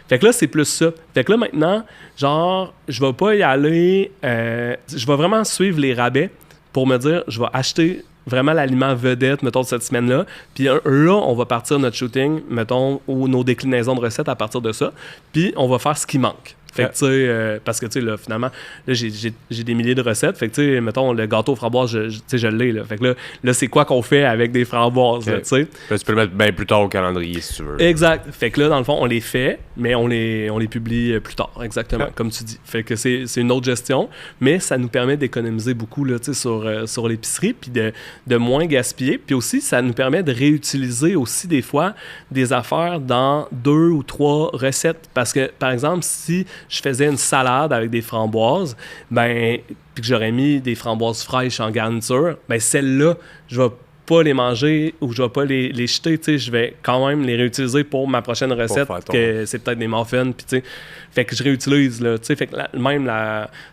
Fait que là, c'est plus ça. Fait que là, maintenant, genre, je vais pas y aller... je vais vraiment suivre les rabais pour me dire, je vais acheter vraiment l'aliment vedette, mettons, de cette semaine-là. Puis là, on va partir notre shooting, mettons, ou nos déclinaisons de recettes à partir de ça. Puis on va faire ce qui manque. Fait que, tu sais, parce que, tu sais, là, finalement, là, j'ai des milliers de recettes. Fait que, tu sais, mettons, le gâteau aux framboises, je l'ai, là. Fait que là, c'est quoi qu'on fait avec des framboises, tu sais? Là, tu peux le mettre bien plus tard au calendrier, si tu veux. Exact. Fait que là, dans le fond, on les fait, mais on les publie plus tard, exactement, comme tu dis. Fait que c'est une autre gestion, mais ça nous permet d'économiser beaucoup, là, tu sais, sur l'épicerie, puis de moins gaspiller. Puis aussi, ça nous permet de réutiliser aussi, des fois, des affaires dans 2 ou 3 recettes. Parce que, par exemple, si je faisais une salade avec des framboises, puis que j'aurais mis des framboises fraîches en garniture, celles-là, je vais pas les manger ou je vais pas les jeter, tu sais, je vais quand même les réutiliser pour ma prochaine recette, que c'est peut-être des muffins, puis tu sais, fait que je réutilise, là, tu sais, fait que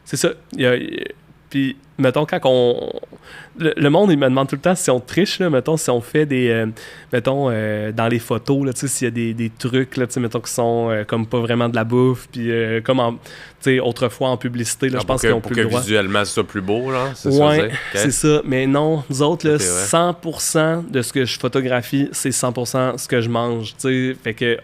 c'est ça, puis mettons, quand le monde, il me demande tout le temps si on triche, là, mettons, si on fait des... dans les photos, là, tu sais, s'il y a des trucs, là, tu sais, mettons, qui sont comme pas vraiment de la bouffe, puis comme, tu sais, autrefois en publicité, là, je pense qu'ils ont plus le droit. Pour que visuellement, c'est ça plus beau, là, c'est ça, c'est ça. Mais non, nous autres, là, 100% de ce que je photographie, c'est 100% ce que je mange, tu sais. Fait que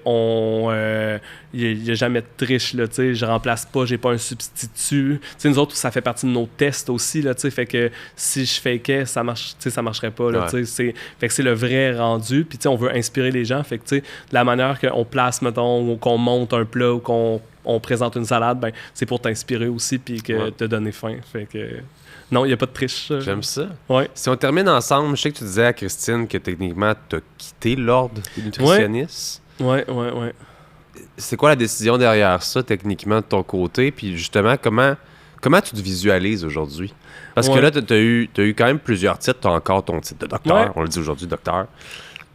il n'y a jamais de triche, là, tu sais. Je remplace pas, j'ai pas un substitut. Tu sais, nous autres, ça fait partie de nos tests aussi, aussi, là, tu sais, fait que si je fakeais, ça marcherait pas, là, tu sais, fait que c'est le vrai rendu, puis tu sais, on veut inspirer les gens, fait que tu sais, de la manière qu'on place, mettons, ou qu'on monte un plat, ou qu'on présente une salade, ben c'est pour t'inspirer aussi, puis que te donner faim, fait que... Non, il n'y a pas de triche. J'aime ça. Ouais. Si on termine ensemble, je sais que tu disais à Christine que techniquement, tu as quitté l'ordre des nutritionnistes. Ouais. C'est quoi la décision derrière ça, techniquement, de ton côté? Puis justement, comment tu te visualises aujourd'hui? Parce que là, tu as eu quand même plusieurs titres. Tu as encore ton titre de docteur. On le dit aujourd'hui, docteur.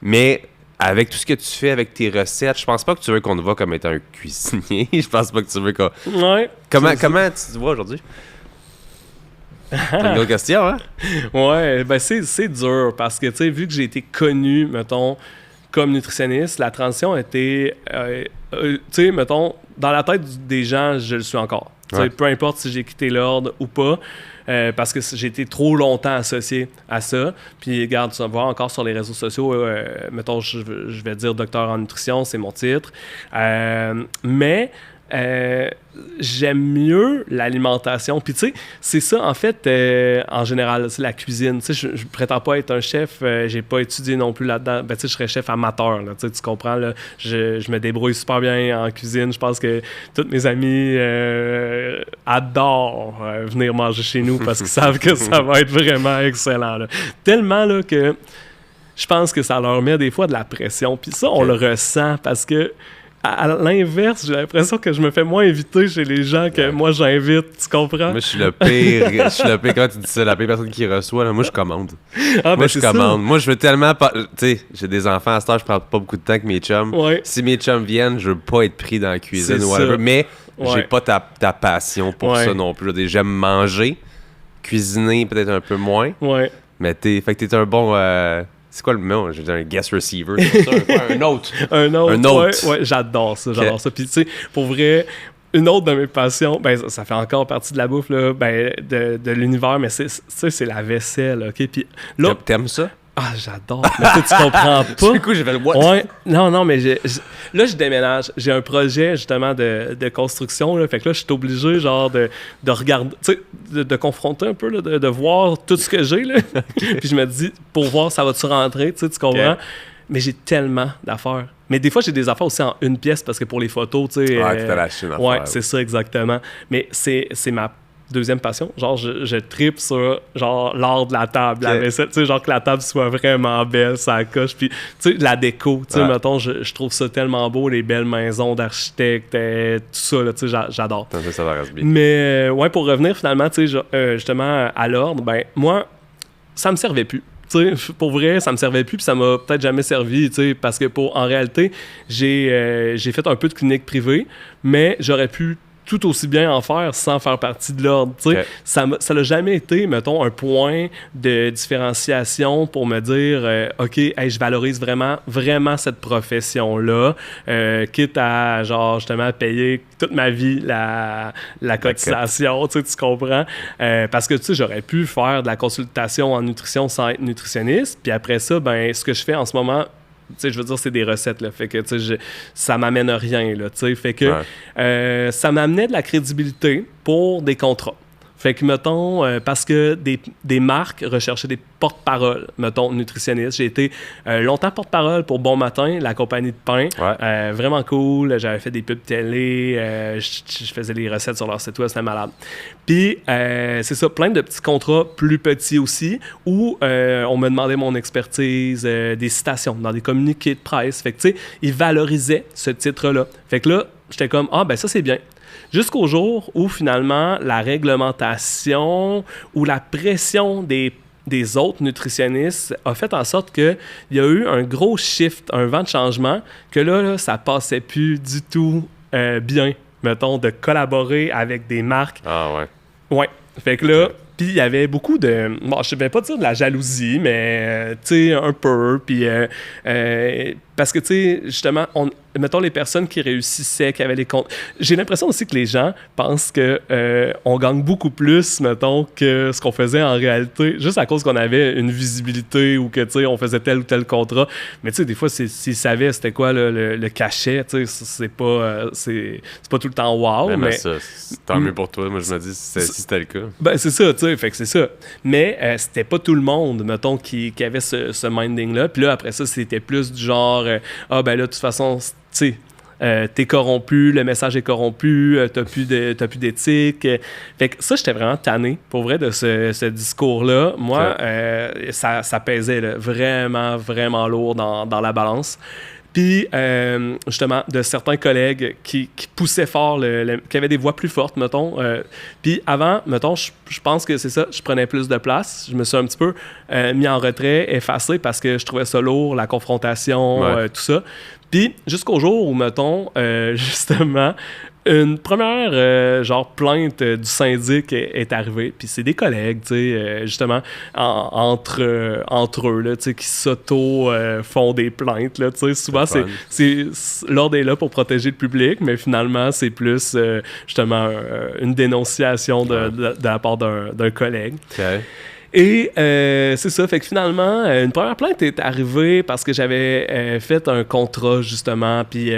Mais avec tout ce que tu fais, avec tes recettes, je pense pas que tu veux qu'on te voit comme étant un cuisinier. Je pense pas que tu veux qu'on... Ouais. Comment tu te vois aujourd'hui? C'est une autre question, hein? Ouais, ben c'est dur parce que, tu sais, vu que j'ai été connu, mettons, comme nutritionniste, la transition était, tu sais, mettons, dans la tête des gens, je le suis encore. Ouais. Peu importe si j'ai quitté l'ordre ou pas, parce que j'ai été trop longtemps associé à ça. Puis, regarde, tu vas voir encore sur les réseaux sociaux, mettons, je vais dire docteur en nutrition, c'est mon titre. Mais... j'aime mieux l'alimentation. Puis tu sais, c'est ça en fait, en général, c'est la cuisine. Tu sais, je prétends pas être un chef, j'ai pas étudié non plus là-dedans. Ben tu sais, je serais chef amateur, là, tu comprends, là. Je me débrouille super bien en cuisine. Je pense que tous mes amis adorent venir manger chez nous parce qu'ils savent que ça va être vraiment excellent, là. Tellement là que je pense que ça leur met des fois de la pression. Puis ça, on le ressent parce que à l'inverse, j'ai l'impression que je me fais moins inviter chez les gens que moi j'invite, tu comprends? Moi, je suis le pire. Quand tu dis ça, la pire personne qui reçoit, là, moi, je commande. Moi, je commande. Moi, je veux tellement pas. Tu sais, j'ai des enfants à cette heure, je prends pas beaucoup de temps avec mes chums. Ouais. Si mes chums viennent, je veux pas être pris dans la cuisine ou whatever. Mais j'ai pas ta passion pour ça non plus. J'aime manger, cuisiner peut-être un peu moins. Ouais. Mais fait que t'es un bon. C'est quoi le mot? Je veux dire un guest receiver, c'est ça? Un autre. Un autre. Ouais, j'adore ça. Puis tu sais, pour vrai, une autre de mes passions, ben ça fait encore partie de la bouffe, là, ben, de l'univers, mais c'est la vaisselle, OK? Puis là... T'aimes ça? Ah, j'adore. Mais tu comprends pas. Du coup, j'ai fait le what? Ouais. Non, mais là, je déménage. J'ai un projet, justement, de construction, là. Fait que là, je suis obligé, genre, de regarder, tu sais, de confronter un peu, là, de voir tout ce que j'ai, là. Puis je me dis, pour voir, ça va-tu rentrer, tu sais, tu comprends? Okay. Mais j'ai tellement d'affaires. Mais des fois, j'ai des affaires aussi en une pièce, parce que pour les photos, tu sais... Ah, tu t'as lâché une affaire. Ouais, c'est ça, exactement. Mais c'est ma deuxième passion, genre je trippe sur genre l'art de la table, la vaisselle, tu sais, genre que la table soit vraiment belle, ça coche, puis tu sais, la déco, tu sais, mettons, je trouve ça tellement beau, les belles maisons d'architectes, tout ça, là, tu sais, j'adore. Ça va rester bien. Mais ouais, pour revenir finalement, tu sais, justement à l'ordre, ben moi, ça me servait plus. T'sais, pour vrai, ça me servait plus, puis ça m'a peut-être jamais servi, parce que en réalité, j'ai fait un peu de clinique privée, mais j'aurais pu tout aussi bien en faire sans faire partie de l'ordre. Okay. Ça n'a jamais été, mettons, un point de différenciation pour me dire OK, hey, je valorise vraiment cette profession-là, quitte à, genre, justement, payer toute ma vie la cotisation, tu comprends? Parce que, tu sais, j'aurais pu faire de la consultation en nutrition sans être nutritionniste, puis après ça, ben ce que je fais en ce moment, tu sais, je veux dire, c'est des recettes, là. Fait que, tu sais, ça m'amène à rien, là, tu sais. Fait que ça m'amenait de la crédibilité pour des contrats. Fait que, mettons, parce que des marques recherchaient des porte-parole, mettons, nutritionniste. J'ai été longtemps porte-parole pour Bon Matin, la compagnie de pain. Ouais. Vraiment cool. J'avais fait des pubs télé. Je faisais les recettes sur leur site web. C'était malade. Puis, c'est ça, plein de petits contrats plus petits aussi, où on me demandait mon expertise, des citations dans des communiqués de presse. Fait que, tu sais, ils valorisaient ce titre-là. Fait que là, j'étais comme, ben ça, c'est bien. Jusqu'au jour où, finalement, la réglementation ou la pression des autres nutritionnistes a fait en sorte qu'il y a eu un gros shift, un vent de changement, que là ça passait plus du tout bien, mettons, de collaborer avec des marques. Ah ouais. Ouais. Fait que là, puis il y avait beaucoup de... Bon, je ne vais pas dire de la jalousie, mais, tu sais, un peu, puis... parce que, tu sais, justement, mettons les personnes qui réussissaient, qui avaient les comptes. J'ai l'impression aussi que les gens pensent qu'on gagne beaucoup plus, mettons, que ce qu'on faisait en réalité, juste à cause qu'on avait une visibilité ou que, tu sais, on faisait tel ou tel contrat. Mais, tu sais, des fois, s'ils savaient c'était quoi le cachet, tu sais, c'est pas tout le temps wow. Mais ça, c'est tant mieux pour toi. Moi, je me dis, si c'était le cas. Ben, c'est ça, tu sais, fait que c'est ça. Mais c'était pas tout le monde, mettons, qui avait ce minding-là. Puis là, après ça, c'était plus du genre, ben là, de toute façon, tu sais, t'es corrompu, le message est corrompu, t'as plus d'éthique. Fait que ça, j'étais vraiment tanné, pour vrai, de ce discours-là. Moi, ça pesait là, vraiment, vraiment lourd dans la balance. Puis, justement, de certains collègues qui poussaient fort, qui avaient des voix plus fortes, mettons. Puis avant, mettons, je pense que c'est ça, je prenais plus de place. Je me suis un petit peu mis en retrait, effacé, parce que je trouvais ça lourd, la confrontation, tout ça. Puis, jusqu'au jour où, mettons, justement, une première genre plainte du syndic est arrivée, puis c'est des collègues, tu sais, justement, entre eux, là, tu sais, qui font des plaintes, là, tu sais, souvent, l'ordre est là pour protéger le public, mais finalement, c'est plus, justement, une dénonciation de la part d'un collègue. Okay. Et c'est ça, fait que finalement, une première plainte est arrivée parce que j'avais fait un contrat, justement, puis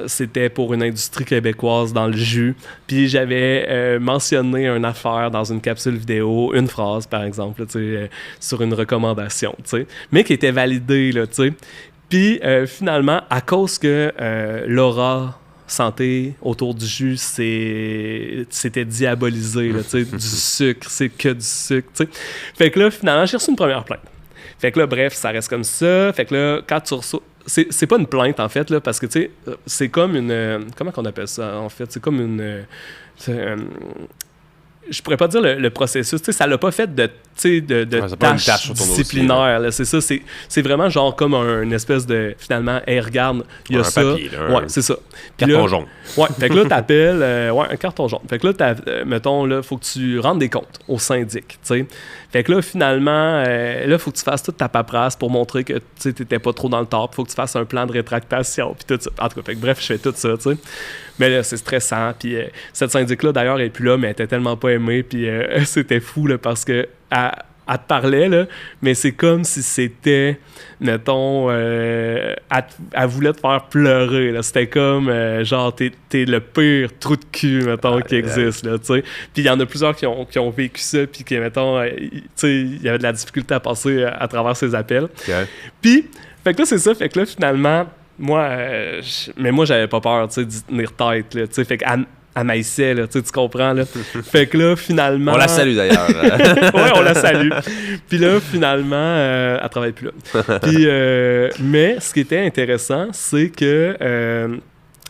c'était pour une industrie québécoise dans le jus, puis j'avais mentionné une affaire dans une capsule vidéo, une phrase, par exemple, tu sais, sur une recommandation, tu sais, mais qui était validée, là, tu sais. Puis finalement, à cause que l'aura santé autour du jus, c'était diabolisé, là, tu sais, du sucre, c'est que du sucre, tu sais. Fait que là, finalement, j'ai reçu une première plainte. Fait que là, bref, ça reste comme ça. Fait que là, quand tu reçois... C'est pas une plainte, en fait, là, parce que, tu sais, c'est comme une... comment qu'on appelle ça, en fait? C'est comme une... je pourrais pas dire le processus, tu sais, ça l'a pas fait de tâches disciplinaires, là, c'est ça, c'est vraiment genre comme une espèce de, finalement, hey, regarde, il y a ça. Papier, là, c'est ça. Carton jaune. Ouais, fait que là, t'appelles, un carton jaune. Fait que là, mettons, là, faut que tu rendes des comptes au syndic, tu sais. Fait que là, finalement, là, faut que tu fasses toute ta paperasse pour montrer que, tu sais, t'étais pas trop dans le top. Faut que tu fasses un plan de rétractation, puis tout ça. En tout cas, fait que bref, je fais tout ça, tu sais. Mais là, c'est stressant, puis cette syndic-là, d'ailleurs, elle est plus là, mais elle était tellement pas aimée, puis c'était fou, là, parce que elle te parlait, là, mais c'est comme si c'était, mettons, elle voulait te faire pleurer, là. C'était comme, genre, t'es le pire trou de cul, mettons, qui existe, là, tu sais. Puis il y en a plusieurs qui ont vécu ça, puis qui, mettons, tu sais, il y avait de la difficulté à passer à travers ces appels. Okay. Puis, fait que là, c'est ça, fait que là, finalement, moi, j'avais pas peur, tu sais, d'y tenir tête, là, tu sais, fait qu'elle maïssait, là, tu comprends, là. Fait que là, finalement... On la salue, d'ailleurs. Ouais, on la salue. Puis là, finalement, elle travaille plus là. Puis, mais ce qui était intéressant, c'est que...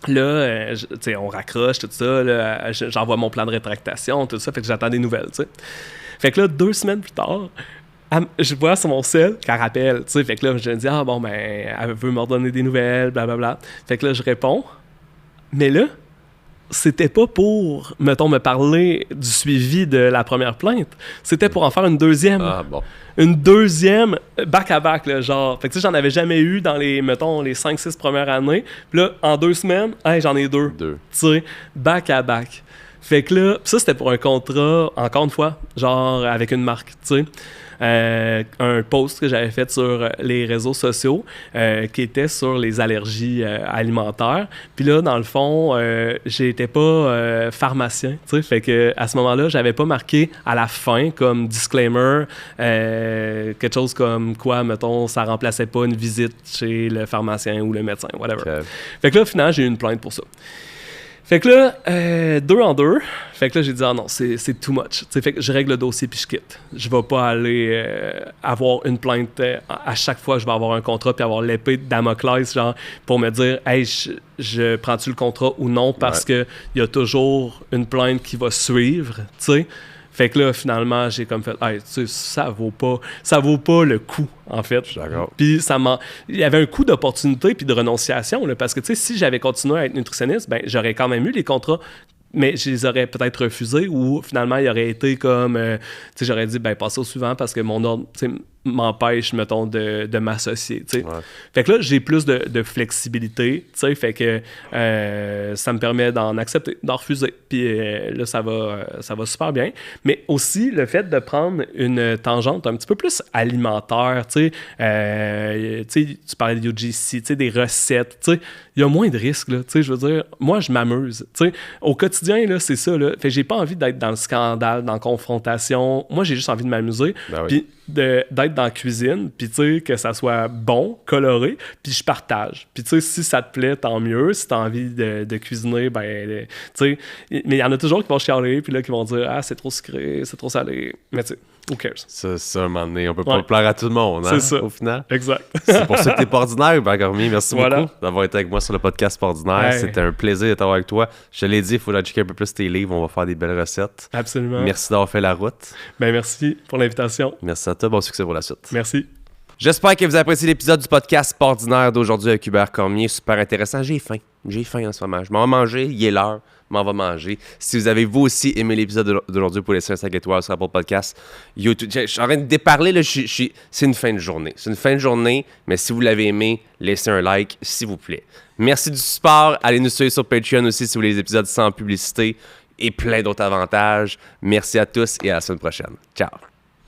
là, tu sais, on raccroche, tout ça, là, j'envoie mon plan de rétractation, tout ça, fait que j'attends des nouvelles, tu sais. Fait que là, 2 semaines plus tard... je vois sur mon cell qu'elle rappelle, tu sais, fait que là, je me dis, bon, ben, elle veut me redonner des nouvelles, blablabla. Fait que là, je réponds, mais là, c'était pas pour, mettons, me parler du suivi de la première plainte, c'était pour en faire une deuxième. Ah, bon. Une deuxième, back-à-back, là, genre. Fait que tu sais, j'en avais jamais eu dans les, mettons, les 5-6 premières années. Puis là, en 2 semaines, hey, j'en ai 2. Tu sais, back-à-back. Fait que là, ça, c'était pour un contrat, encore une fois, genre avec une marque, tu sais. Un post que j'avais fait sur les réseaux sociaux qui était sur les allergies alimentaires. Puis là, dans le fond, j'étais pas pharmacien, tu sais. Fait que à ce moment-là, j'avais pas marqué à la fin comme disclaimer quelque chose comme quoi, mettons, ça remplaçait pas une visite chez le pharmacien ou le médecin, whatever. Okay. Fait que là, finalement, j'ai eu une plainte pour ça. Fait que là, 2 en 2. Fait que là, j'ai dit, non, c'est too much. T'sais, fait que je règle le dossier puis je quitte. Je vais pas aller avoir une plainte à chaque fois que je vais avoir un contrat puis avoir l'épée de Damoclès, genre, pour me dire, hey, je prends-tu le contrat ou non, parce que il y a toujours une plainte qui va suivre, tu sais. Fait que là, finalement, j'ai comme fait, hey, tu sais, ça vaut pas le coup, en fait. Je suis d'accord. Puis il y avait un coup d'opportunité puis de renonciation, là, parce que, tu sais, si j'avais continué à être nutritionniste, ben, j'aurais quand même eu les contrats, mais je les aurais peut-être refusés, ou finalement, il aurait été comme, tu sais, j'aurais dit, ben, passez au suivant, parce que mon ordre, tu sais, m'empêche, mettons, de m'associer, tu sais. Ouais. Fait que là, j'ai plus de flexibilité, tu sais, fait que ça me permet d'en accepter, d'en refuser. Puis là, ça va super bien. Mais aussi, le fait de prendre une tangente un petit peu plus alimentaire, tu sais, tu parlais de UGC, tu sais, des recettes, tu sais, il y a moins de risques, là, tu sais, je veux dire, moi, je m'amuse, tu sais. Au quotidien, là, c'est ça, là. Fait que j'ai pas envie d'être dans le scandale, dans la confrontation. Moi, j'ai juste envie de m'amuser. Ben oui. Puis d'être dans la cuisine, puis tu sais, que ça soit bon, coloré, puis je partage. Puis tu sais, si ça te plaît, tant mieux. Si t'as envie de cuisiner, ben, tu sais, mais il y en a toujours qui vont chialer, puis là, qui vont dire « Ah, c'est trop sucré, c'est trop salé. » Mais tu sais, who cares? Ça, un moment donné, on peut pas plaire à tout le monde, hein, c'est ça. au final. Exact. C'est pour ça que t'es pas ordinaire, Hubert Cormier. Merci Voilà. beaucoup d'avoir été avec moi sur le podcast Pas ordinaire. Hey. C'était un plaisir d'être avec toi. Je te l'ai dit, il faut checker un peu plus tes livres. On va faire des belles recettes. Absolument. Merci d'avoir fait la route. Ben, merci pour l'invitation. Merci à toi. Bon succès pour la suite. Merci. J'espère que vous avez apprécié l'épisode du podcast Pas ordinaire d'aujourd'hui avec Hubert Cormier. Super intéressant. J'ai faim en ce moment. Je m'en vais manger. Il est l'heure. M'en va manger. Si vous avez vous aussi aimé l'épisode d'aujourd'hui, pour laisser un 5 étoiles sur Apple Podcast, YouTube. Je suis en train de déparler, là, c'est une fin de journée. C'est une fin de journée, mais si vous l'avez aimé, laissez un like, s'il vous plaît. Merci du support. Allez nous suivre sur Patreon aussi si vous voulez les épisodes sans publicité et plein d'autres avantages. Merci à tous et à la semaine prochaine. Ciao.